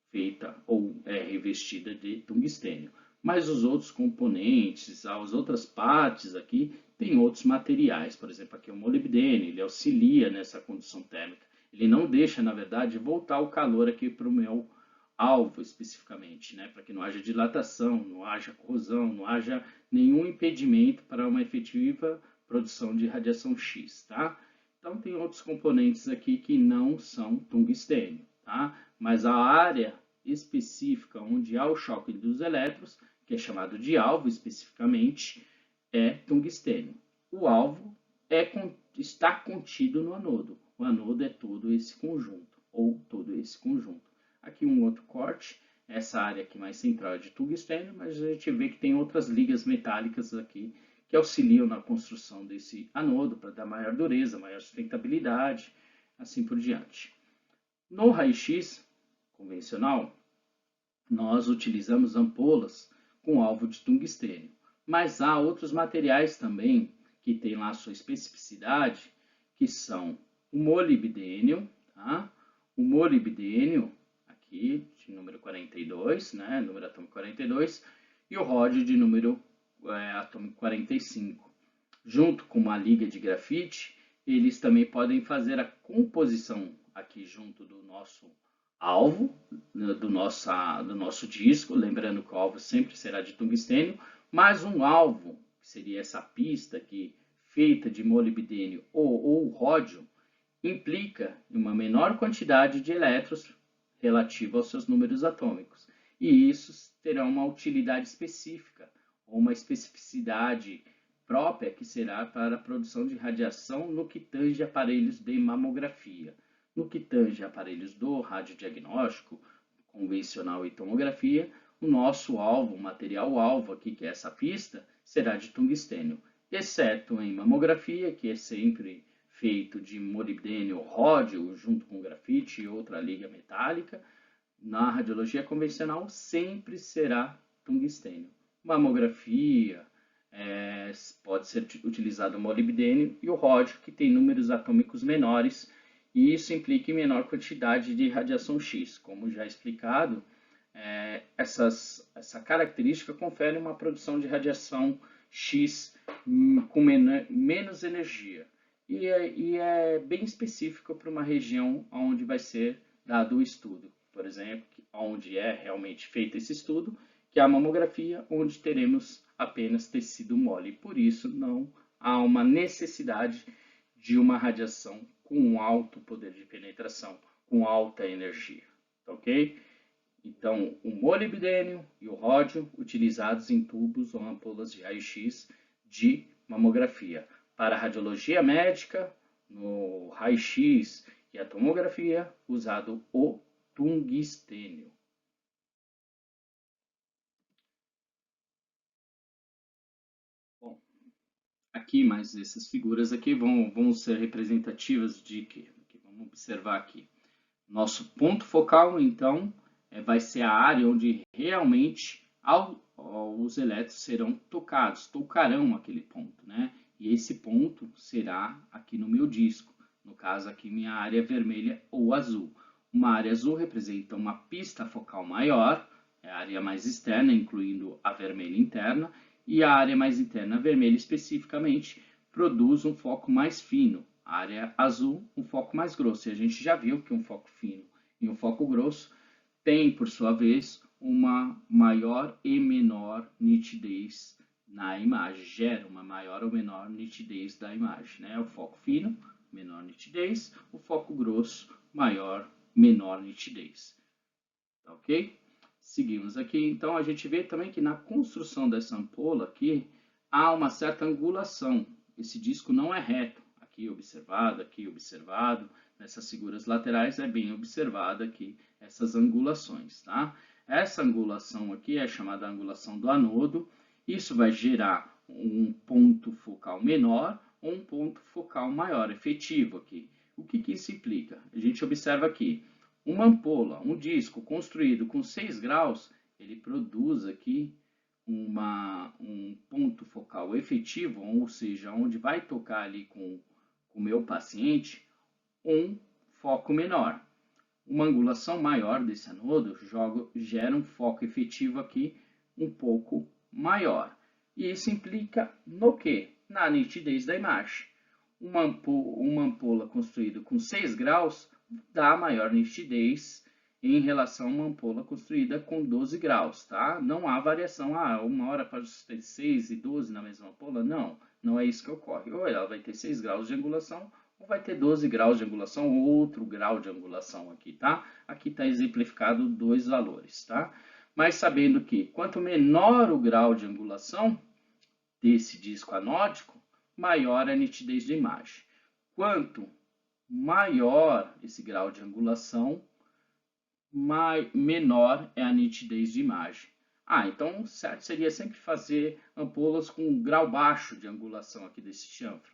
S1: feita ou é revestida de tungstênio. Mas os outros componentes, as outras partes aqui, tem outros materiais. Por exemplo, aqui é o molibdênio, ele auxilia nessa condução térmica. Ele não deixa, na verdade, voltar o calor aqui para o meu alvo especificamente, né? Para que não haja dilatação, não haja corrosão, não haja nenhum impedimento para uma efetiva produção de radiação X, tá? Então, tem outros componentes aqui que não são tungstênio, tá? Mas a área específica onde há o choque dos elétrons, que é chamado de alvo especificamente, é tungstênio. O alvo está contido no anodo. O anodo é todo esse conjunto, ou todo esse conjunto. Aqui um outro corte, essa área aqui mais central é de tungstênio, mas a gente vê que tem outras ligas metálicas aqui que auxiliam na construção desse anodo para dar maior dureza, maior sustentabilidade, assim por diante. No raio-x convencional, nós utilizamos ampolas com alvo de tungstênio, mas há outros materiais também que têm lá a sua especificidade, que são o molibdênio, tá? O molibdênio, aqui de número 42, né? Número atômico 42, e o ródio de número atômico 45. Junto com uma liga de grafite, eles também podem fazer a composição aqui junto do nosso alvo, do nosso disco, lembrando que o alvo sempre será de tungstênio, mas um alvo, que seria essa pista aqui, feita de molibdênio ou ródio, implica uma menor quantidade de elétrons relativa aos seus números atômicos. E isso terá uma utilidade específica, ou uma especificidade própria que será para a produção de radiação no que tange aparelhos de mamografia. No que tange aparelhos do radiodiagnóstico, convencional e tomografia, o nosso alvo, o material alvo aqui, que é essa pista, será de tungstênio, exceto em mamografia, que é sempre feito de molibdênio ou ródio, junto com grafite e outra liga metálica. Na radiologia convencional, sempre será tungstênio. Mamografia, pode ser utilizado o molibdênio e o ródio, que tem números atômicos menores, e isso implica em menor quantidade de radiação X. Como já explicado, essa característica confere uma produção de radiação X com menos energia. E é bem específico para uma região onde vai ser dado o estudo. Por exemplo, onde é realmente feito esse estudo, que é a mamografia, onde teremos apenas tecido mole. Por isso, não há uma necessidade de uma radiação com alto poder de penetração, com alta energia. Ok? Então, o molibdênio e o ródio utilizados em tubos ou ampolas de raio-x de mamografia. Para a radiologia médica, no raio-x e a tomografia, usado o tungstênio. Bom, aqui, mais essas figuras aqui vão ser representativas de quê? Vamos observar aqui. Nosso ponto focal, então, vai ser a área onde realmente os elétrons serão tocarão aquele ponto, né? E esse ponto será aqui no meu disco, no caso aqui minha área vermelha ou azul. Uma área azul representa uma pista focal maior, é a área mais externa, incluindo a vermelha interna, e a área mais interna, vermelha especificamente, produz um foco mais fino. A área azul, um foco mais grosso. E a gente já viu que um foco fino e um foco grosso tem, por sua vez, uma maior e menor nitidez na imagem, gera uma maior ou menor nitidez da imagem, né? O foco fino, menor nitidez, o foco grosso, menor nitidez. Tá ok? Seguimos aqui, então a gente vê também que na construção dessa ampola aqui, há uma certa angulação. Esse disco não é reto, aqui observado, nessas figuras laterais é bem observada aqui essas angulações, tá? Essa angulação aqui é chamada angulação do anodo, isso vai gerar um ponto focal menor ou um ponto focal maior, efetivo aqui. O que isso implica? A gente observa aqui, uma ampola, um disco construído com 6 graus, ele produz aqui um ponto focal efetivo, ou seja, onde vai tocar ali com o meu paciente, um foco menor. Uma angulação maior desse anodo gera um foco efetivo aqui um pouco maior. E isso implica no quê? Na nitidez da imagem. Uma ampola construída com 6 graus dá maior nitidez em relação a uma ampola construída com 12 graus, tá? Não há variação, uma hora pode ter 6 e 12 na mesma ampola, não é isso que ocorre. Ou ela vai ter 6 graus de angulação, ou vai ter 12 graus de angulação, ou outro grau de angulação aqui, tá? Aqui está exemplificado 2 valores, tá? Mas sabendo que quanto menor o grau de angulação desse disco anódico, maior a nitidez de imagem. Quanto maior esse grau de angulação, menor é a nitidez de imagem. Então certo seria sempre fazer ampolas com um grau baixo de angulação aqui desse chanfro.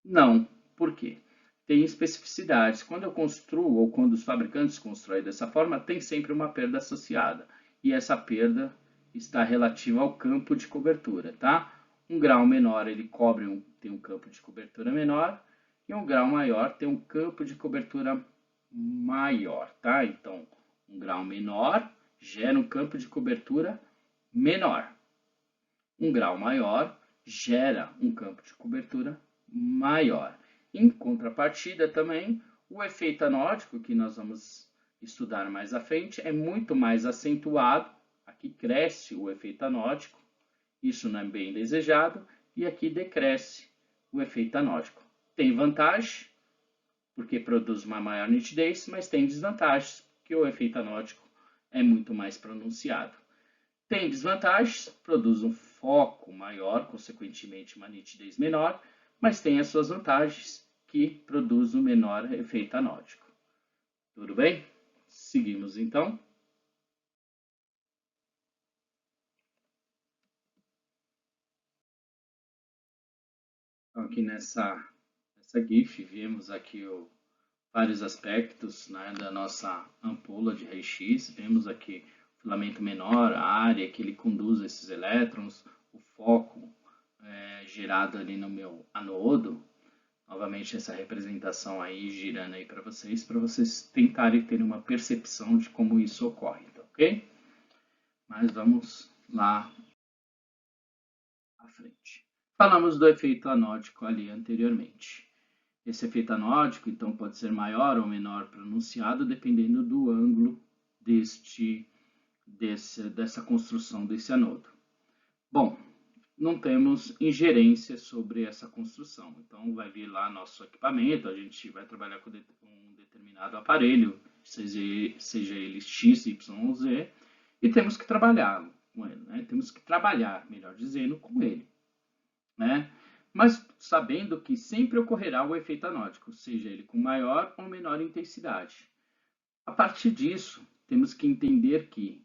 S1: Não, por quê? Tem especificidades. Quando eu construo ou quando os fabricantes constroem dessa forma, tem sempre uma perda associada. E essa perda está relativa ao campo de cobertura, tá? Um grau menor ele tem um campo de cobertura menor e um grau maior tem um campo de cobertura maior, tá? Então, um grau menor gera um campo de cobertura menor. Um grau maior gera um campo de cobertura maior. Em contrapartida também, o efeito anódico, que nós vamos estudar mais à frente, é muito mais acentuado. Aqui cresce o efeito anódico, isso não é bem desejado, e aqui decresce o efeito anódico. Tem vantagem, porque produz uma maior nitidez, mas tem desvantagens, porque o efeito anódico é muito mais pronunciado. Tem desvantagens, produz um foco maior, consequentemente uma nitidez menor, mas tem as suas vantagens, que produz um menor efeito anódico. Tudo bem? Seguimos então. Então, aqui nessa GIF, vemos aqui vários aspectos, né, da nossa ampola de raio-x. Vemos aqui o filamento menor, a área que ele conduz esses elétrons, o foco gerado ali no meu anodo. Novamente essa representação aí girando aí para vocês tentarem ter uma percepção de como isso ocorre. Então, ok? Mas vamos lá à frente. Falamos do efeito anódico ali anteriormente. Esse efeito anódico, então, pode ser maior ou menor pronunciado dependendo do ângulo dessa construção desse anodo. Bom, não temos ingerência sobre essa construção. Então, vai vir lá nosso equipamento, a gente vai trabalhar com um determinado aparelho, seja ele X, Y, Z, e temos que trabalhar com ele, né? Temos que trabalhar, melhor dizendo, com ele, né? Mas sabendo que sempre ocorrerá o efeito anódico, seja ele com maior ou menor intensidade. A partir disso, temos que entender que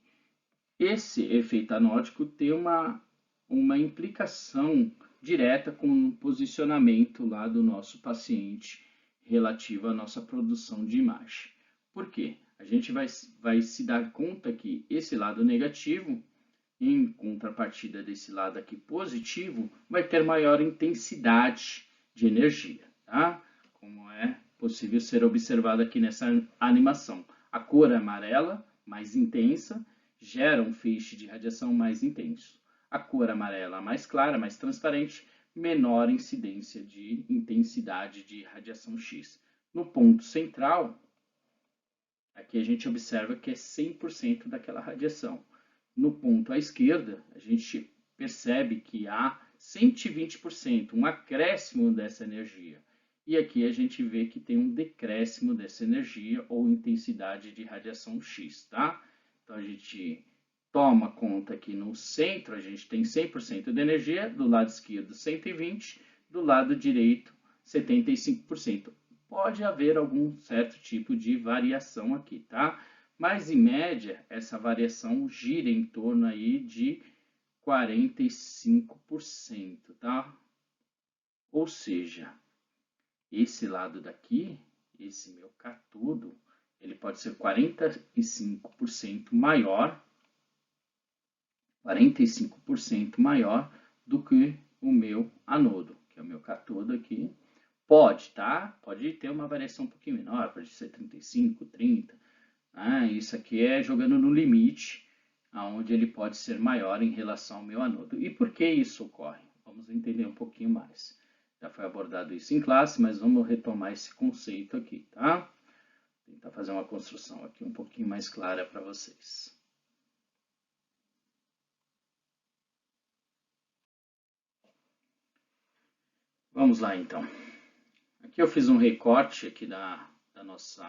S1: esse efeito anódico tem uma implicação direta com o posicionamento lá do nosso paciente relativo à nossa produção de imagem. Por quê? A gente vai se dar conta que esse lado negativo, em contrapartida desse lado aqui positivo, vai ter maior intensidade de energia, tá? Como é possível ser observado aqui nessa animação. A cor amarela, mais intensa, gera um feixe de radiação mais intenso. A cor amarela mais clara, mais transparente, menor incidência de intensidade de radiação X. No ponto central, aqui a gente observa que é 100% daquela radiação. No ponto à esquerda, a gente percebe que há 120%, um acréscimo dessa energia. E aqui a gente vê que tem um decréscimo dessa energia ou intensidade de radiação X, tá? Então a gente toma conta que no centro a gente tem 100% de energia, do lado esquerdo 120%, do lado direito 75%. Pode haver algum certo tipo de variação aqui, tá? Mas, em média, essa variação gira em torno aí de 45%, tá? Ou seja, esse lado daqui, esse meu catodo, ele pode ser 45% maior, 45% maior do que o meu anodo, que é o meu catodo aqui. Pode, tá? Pode ter uma variação um pouquinho menor, pode ser 35, 30. Isso aqui é jogando no limite, onde ele pode ser maior em relação ao meu anodo. E por que isso ocorre? Vamos entender um pouquinho mais. Já foi abordado isso em classe, mas vamos retomar esse conceito aqui, tá? Tentar fazer uma construção aqui um pouquinho mais clara para vocês. Vamos lá, então. Aqui eu fiz um recorte aqui do nosso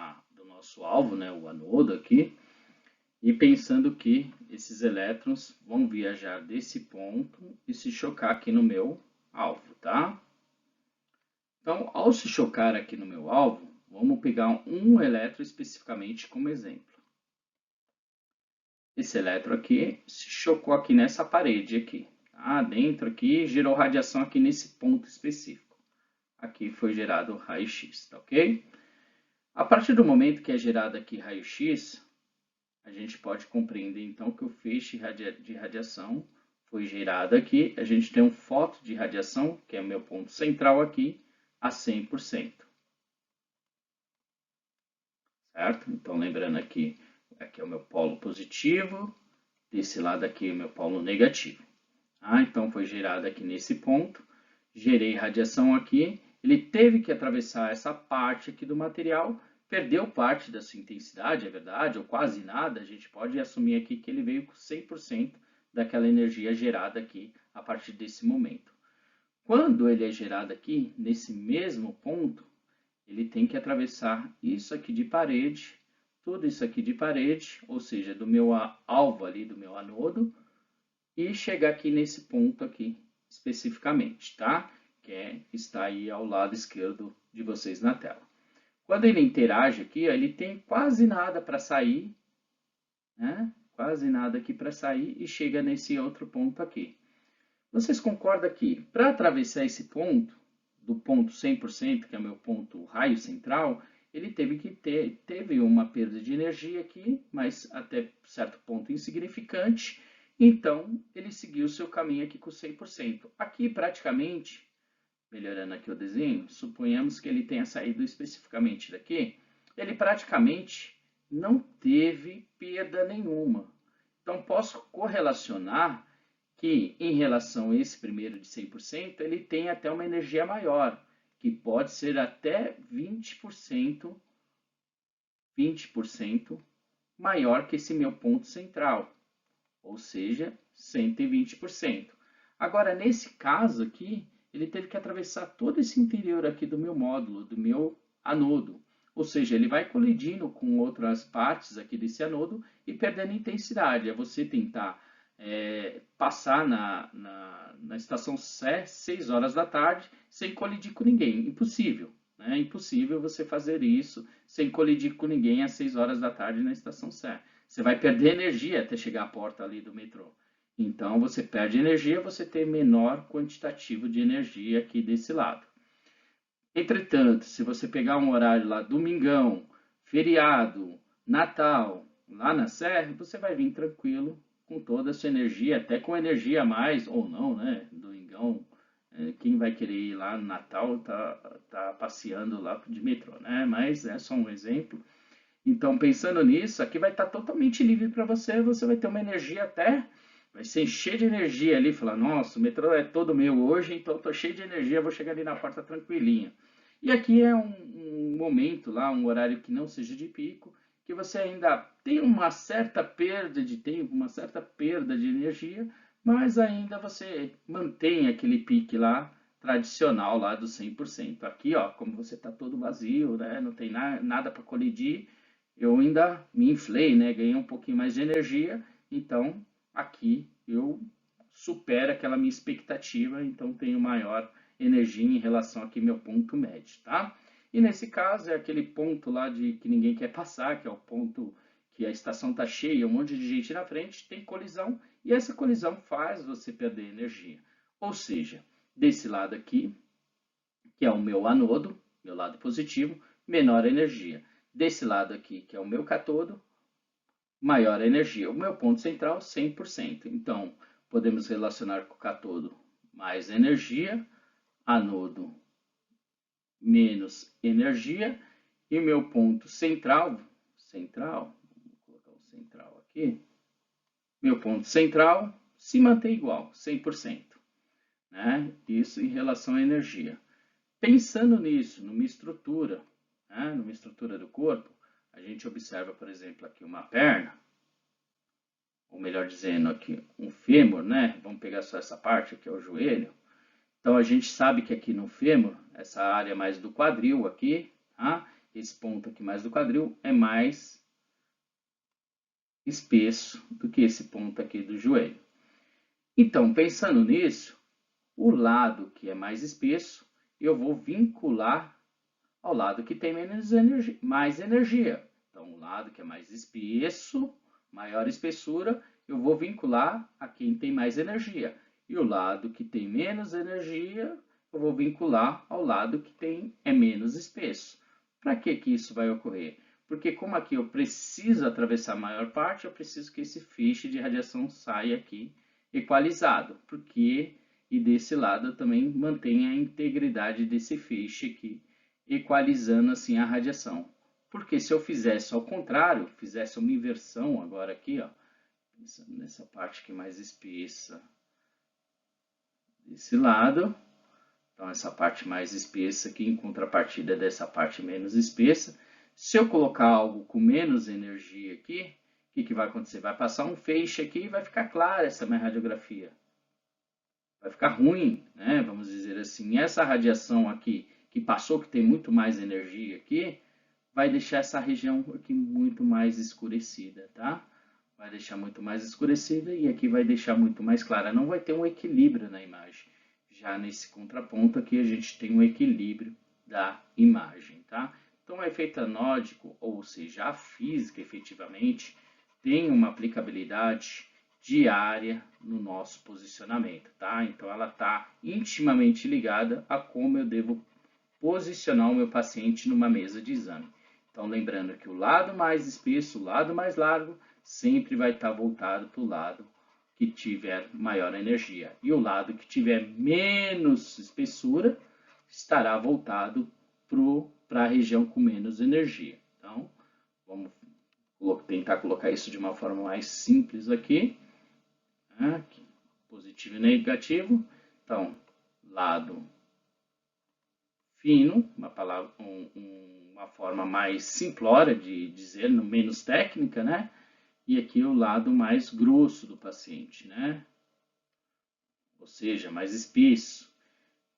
S1: alvo, né, o anodo aqui, e pensando que esses elétrons vão viajar desse ponto e se chocar aqui no meu alvo, tá? Então, ao se chocar aqui no meu alvo, vamos pegar um elétron especificamente como exemplo. Esse elétron aqui se chocou aqui nessa parede aqui, tá? Dentro aqui, gerou radiação aqui nesse ponto específico. Aqui foi gerado raio-x, tá ok? A partir do momento que é gerado aqui raio-x, a gente pode compreender então que o feixe de radiação foi gerado aqui. A gente tem um fóton de radiação, que é o meu ponto central aqui, a 100%. Certo? Então, lembrando aqui é o meu polo positivo, desse lado aqui é o meu polo negativo. Então, foi gerado aqui nesse ponto, gerei radiação aqui, ele teve que atravessar essa parte aqui do material, perdeu parte da sua intensidade, é verdade, ou quase nada, a gente pode assumir aqui que ele veio com 100% daquela energia gerada aqui a partir desse momento. Quando ele é gerado aqui, nesse mesmo ponto, ele tem que atravessar isso aqui de parede, tudo isso aqui de parede, ou seja, do meu alvo ali, do meu anodo, e chegar aqui nesse ponto aqui, especificamente, tá? Que está aí ao lado esquerdo de vocês na tela. Quando ele interage aqui, ele tem quase nada para sair, né? Quase nada aqui para sair e chega nesse outro ponto aqui. Vocês concordam que para atravessar esse ponto, do ponto 100%, que é o meu ponto raio central, ele teve uma perda de energia aqui, mas até certo ponto insignificante. Então, ele seguiu o seu caminho aqui com 100%. Aqui, praticamente, melhorando aqui o desenho, suponhamos que ele tenha saído especificamente daqui, ele praticamente não teve perda nenhuma. Então, posso correlacionar que, em relação a esse primeiro de 100%, ele tem até uma energia maior, que pode ser até 20% maior que esse meu ponto central, ou seja, 120%. Agora, nesse caso aqui, ele teve que atravessar todo esse interior aqui do meu módulo, do meu anodo. Ou seja, ele vai colidindo com outras partes aqui desse anodo e perdendo intensidade. É você tentar passar na estação Sé 6 horas da tarde sem colidir com ninguém. Impossível. É impossível você fazer isso sem colidir com ninguém às 6 horas da tarde na estação Sé. Você vai perder energia até chegar à porta ali do metrô. Então, você perde energia, você tem menor quantitativo de energia aqui desse lado. Entretanto, se você pegar um horário lá, domingão, feriado, Natal, lá na Serra, você vai vir tranquilo, com toda a sua energia, até com energia a mais, ou não, né? Domingão, quem vai querer ir lá no Natal tá passeando lá de metrô, né? Mas é só um exemplo. Então, pensando nisso, aqui vai estar totalmente livre para você, você vai ter uma energia até, vai se encher de energia ali, falar, nossa, o metrô é todo meu hoje, então estou cheio de energia, vou chegar ali na porta tranquilinha. E aqui é um momento lá, um horário que não seja de pico, que você ainda tem uma certa perda de tempo, uma certa perda de energia, mas ainda você mantém aquele pique lá, tradicional lá do 100%. Aqui, ó, como você está todo vazio, né, não tem nada para colidir, eu ainda me inflei, né? Ganhei um pouquinho mais de energia, então aqui eu supero aquela minha expectativa, então tenho maior energia em relação aqui ao meu ponto médio, tá? E nesse caso é aquele ponto lá de que ninguém quer passar, que é o ponto que a estação está cheia, um monte de gente na frente, tem colisão, e essa colisão faz você perder energia. Ou seja, desse lado aqui, que é o meu anodo, meu lado positivo, menor energia. Desse lado aqui, que é o meu catodo, maior energia. O meu ponto central, 100%. Então, podemos relacionar com o catodo mais energia, anodo menos energia, e meu ponto central, vou colocar o central aqui, meu ponto central se mantém igual, 100%. Né? Isso em relação à energia. Pensando nisso, numa estrutura, né? Numa estrutura do corpo, a gente observa, por exemplo, aqui uma perna, ou melhor dizendo, aqui um fêmur, né? Vamos pegar só essa parte aqui, é o joelho. Então, a gente sabe que aqui no fêmur, essa área mais do quadril aqui, tá? Esse ponto aqui mais do quadril é mais espesso do que esse ponto aqui do joelho. Então, pensando nisso, o lado que é mais espesso, eu vou vincular ao lado que tem mais energia. Então, o lado que é mais espesso, maior espessura, eu vou vincular a quem tem mais energia. E o lado que tem menos energia, eu vou vincular ao lado que é menos espesso. Para que isso vai ocorrer? Porque como aqui eu preciso atravessar a maior parte, eu preciso que esse feixe de radiação saia aqui equalizado. E desse lado eu também mantenho a integridade desse feixe aqui, equalizando assim a radiação. Porque se eu fizesse ao contrário, fizesse uma inversão agora aqui, ó, nessa parte aqui mais espessa desse lado, então essa parte mais espessa aqui em contrapartida dessa parte menos espessa, se eu colocar algo com menos energia aqui, o que vai acontecer? Vai passar um feixe aqui e vai ficar clara essa minha radiografia. Vai ficar ruim, né? Vamos dizer assim. Essa radiação aqui que passou, que tem muito mais energia aqui, vai deixar essa região aqui muito mais escurecida, tá? Vai deixar muito mais escurecida e aqui vai deixar muito mais clara. Não vai ter um equilíbrio na imagem. Já nesse contraponto aqui a gente tem um equilíbrio da imagem, tá? Então o efeito anódico, ou seja, a física efetivamente, tem uma aplicabilidade diária no nosso posicionamento, tá? Então ela está intimamente ligada a como eu devo posicionar o meu paciente numa mesa de exame. Então lembrando que o lado mais espesso, o lado mais largo, sempre vai estar voltado para o lado que tiver maior energia. E o lado que tiver menos espessura estará voltado para a região com menos energia. Então, vamos Vou tentar colocar isso de uma forma mais simples aqui. Aqui, positivo e negativo. Então, lado fino, uma forma mais simplória de dizer, menos técnica, né? E aqui o lado mais grosso do paciente, né? Ou seja, mais espesso.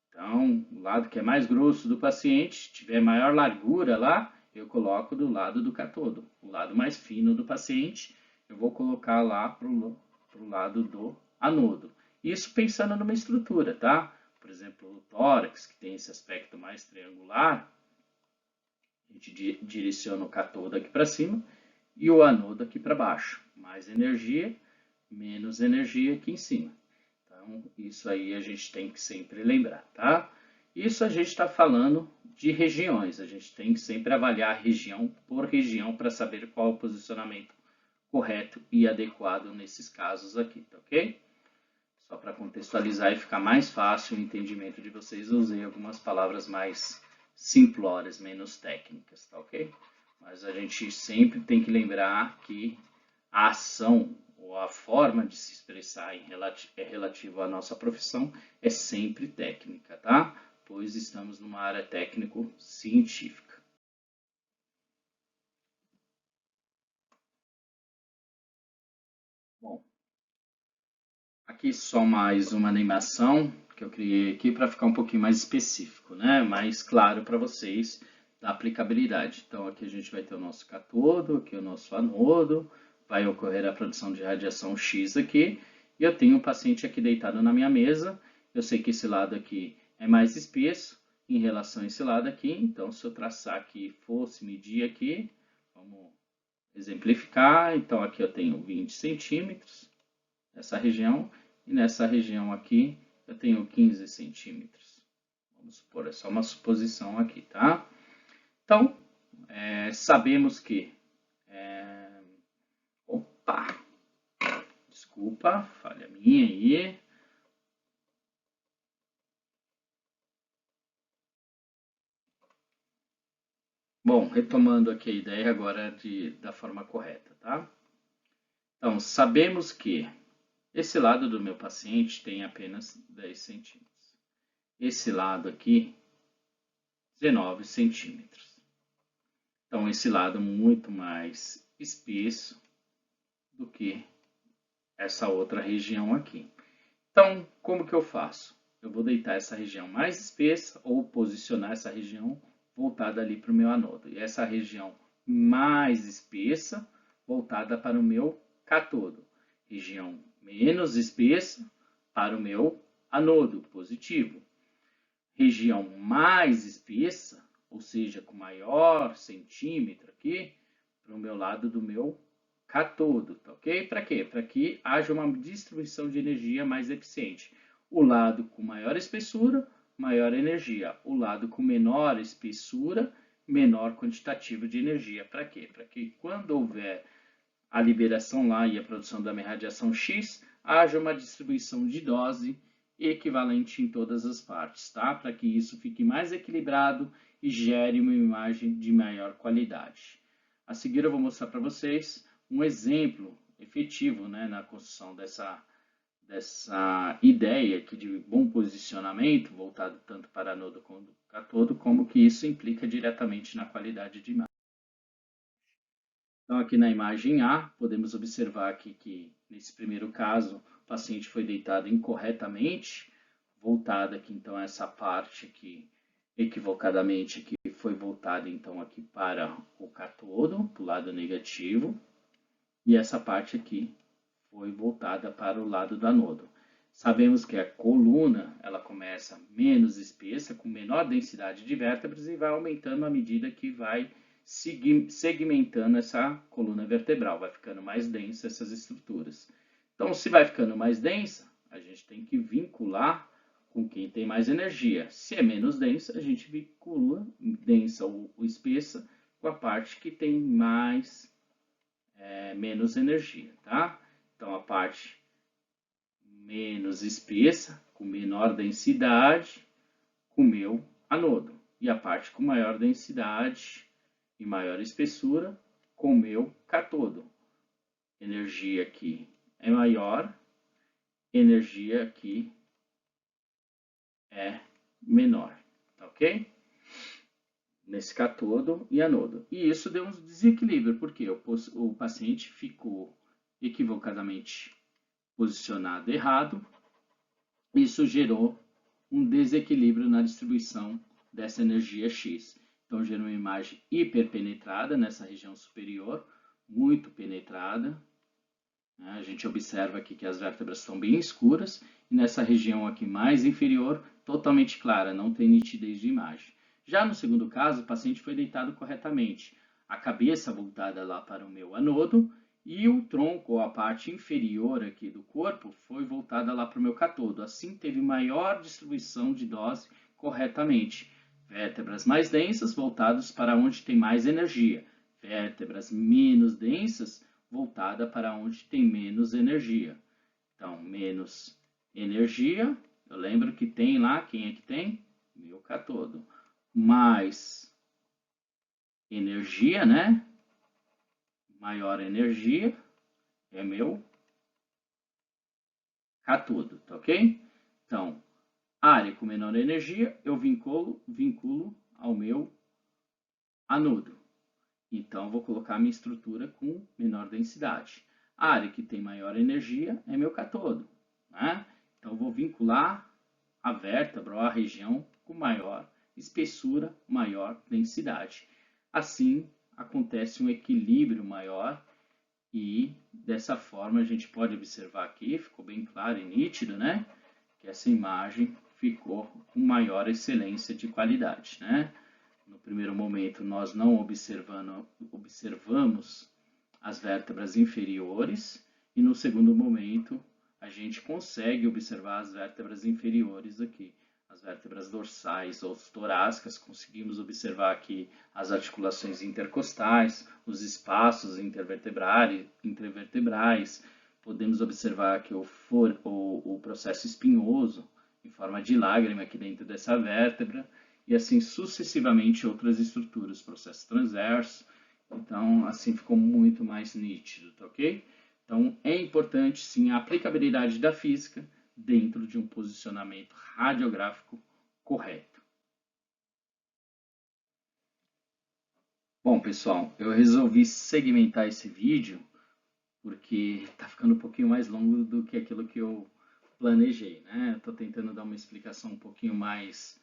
S1: Então, o lado que é mais grosso do paciente, tiver maior largura lá, eu coloco do lado do cátodo. O lado mais fino do paciente, eu vou colocar lá para o lado do anodo. Isso pensando numa estrutura, tá? Por exemplo, o tórax, que tem esse aspecto mais triangular, a gente direciona o cátodo aqui para cima e o anodo aqui para baixo. Mais energia, menos energia aqui em cima. Então, isso aí a gente tem que sempre lembrar, tá? Isso a gente está falando de regiões. A gente tem que sempre avaliar região por região para saber qual é o posicionamento correto e adequado nesses casos aqui, tá ok? Só para contextualizar e ficar mais fácil o entendimento de vocês, eu usei algumas palavras mais simplórias, menos técnicas, tá ok? Mas a gente sempre tem que lembrar que a ação ou a forma de se expressar relativo à nossa profissão é sempre técnica, tá? Pois estamos numa área técnico-científica. Bom, aqui só mais uma animação que eu criei aqui para ficar um pouquinho mais específico, né? Mais claro para vocês da aplicabilidade. Então aqui a gente vai ter o nosso cátodo, aqui o nosso anodo, vai ocorrer a produção de radiação X aqui, e eu tenho um paciente aqui deitado na minha mesa. Eu sei que esse lado aqui é mais espesso em relação a esse lado aqui, então se eu traçar aqui, fosse medir aqui, vamos exemplificar, então aqui eu tenho 20 centímetros nessa região, e nessa região aqui eu tenho 15 centímetros. Vamos supor, é só uma suposição aqui, tá? Então, sabemos que... Opa! Desculpa, falha minha aí. Bom, retomando aqui a ideia agora da forma correta, tá? Então, sabemos que esse lado do meu paciente tem apenas 10 centímetros. Esse lado aqui, 19 centímetros. Então, esse lado muito mais espesso do que essa outra região aqui. Então, como que eu faço? Eu vou deitar essa região mais espessa ou posicionar essa região voltada ali para o meu anodo. E essa região mais espessa voltada para o meu cátodo. Região menos espessa para o meu anodo positivo. Região mais espessa, ou seja, com maior centímetro aqui, para o meu lado do meu cátodo, tá ok? Para quê? Para que haja uma distribuição de energia mais eficiente. O lado com maior espessura, maior energia. O lado com menor espessura, menor quantitativo de energia. Para quê? Para que quando houver a liberação lá e a produção da radiação X, haja uma distribuição de dose equivalente em todas as partes, tá? Para que isso fique mais equilibrado e gere uma imagem de maior qualidade. A seguir eu vou mostrar para vocês um exemplo efetivo, né, na construção dessa ideia aqui de bom posicionamento, voltado tanto para anodo quanto cátodo, como que isso implica diretamente na qualidade de imagem. Então, aqui na imagem A, podemos observar aqui que, nesse primeiro caso, o paciente foi deitado incorretamente, voltada aqui, então, essa parte aqui, equivocadamente, aqui, foi voltada, então, aqui para o cátodo, para o lado negativo, e essa parte aqui foi voltada para o lado do anodo. Sabemos que a coluna, ela começa menos espessa, com menor densidade de vértebras, e vai aumentando à medida que vai segmentando essa coluna vertebral, vai ficando mais densa essas estruturas. Então, se vai ficando mais densa, a gente tem que vincular com quem tem mais energia. Se é menos densa, a gente vincula densa ou espessa com a parte que tem menos energia, tá? Então, a parte menos espessa, com menor densidade, com o meu anodo. E a parte com maior densidade e maior espessura, com o meu cátodo. Energia aqui é maior, energia aqui é menor, tá ok? Nesse cátodo e anodo. E isso deu um desequilíbrio, porque o paciente ficou equivocadamente posicionado errado. Isso gerou um desequilíbrio na distribuição dessa energia X. Então, gerou uma imagem hiperpenetrada nessa região superior, muito penetrada. A gente observa aqui que as vértebras estão bem escuras, e nessa região aqui mais inferior, totalmente clara, não tem nitidez de imagem. Já no segundo caso, o paciente foi deitado corretamente, a cabeça voltada lá para o meu anodo, e o tronco, ou a parte inferior aqui do corpo, foi voltada lá para o meu cátodo. Assim, teve maior distribuição de dose corretamente. Vértebras mais densas voltadas para onde tem mais energia. Vértebras menos densas voltada para onde tem menos energia. Então, menos energia, eu lembro que tem lá, quem é que tem? Meu cátodo. Mais energia, né? Maior energia é meu cátodo, tá ok? Então, área com menor energia, eu vinculo ao meu anodo. Então, vou colocar minha estrutura com menor densidade. A área que tem maior energia é meu cátodo, né? Então, vou vincular a vértebra ou a região com maior espessura, maior densidade. Assim, acontece um equilíbrio maior e, dessa forma, a gente pode observar aqui, ficou bem claro e nítido, né? Que essa imagem ficou com maior excelência de qualidade, né? No primeiro momento, nós não observamos as vértebras inferiores, e no segundo momento, a gente consegue observar as vértebras inferiores aqui. As vértebras dorsais ou torácicas, conseguimos observar aqui as articulações intercostais, os espaços intervertebrais, podemos observar aqui o processo espinhoso, em forma de lágrima aqui dentro dessa vértebra, e assim sucessivamente outras estruturas, processo transverso. Então, assim ficou muito mais nítido, tá ok? Então, é importante sim a aplicabilidade da física dentro de um posicionamento radiográfico correto. Bom, pessoal, eu resolvi segmentar esse vídeo porque está ficando um pouquinho mais longo do que aquilo que eu planejei, né? Estou tentando dar uma explicação um pouquinho mais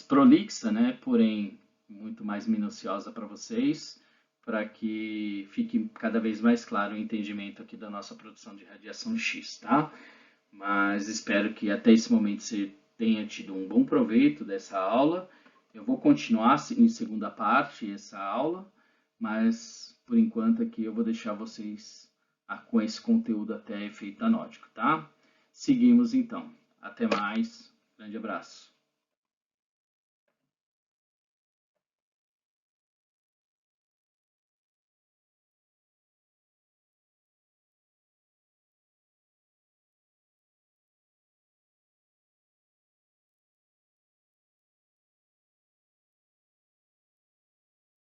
S1: prolixa, né? Porém, muito mais minuciosa para vocês, para que fique cada vez mais claro o entendimento aqui da nossa produção de radiação X, tá? Mas espero que até esse momento você tenha tido um bom proveito dessa aula. Eu vou continuar em segunda parte essa aula, mas por enquanto aqui eu vou deixar vocês com esse conteúdo até efeito anótico, tá? Seguimos então. Até mais. Grande abraço.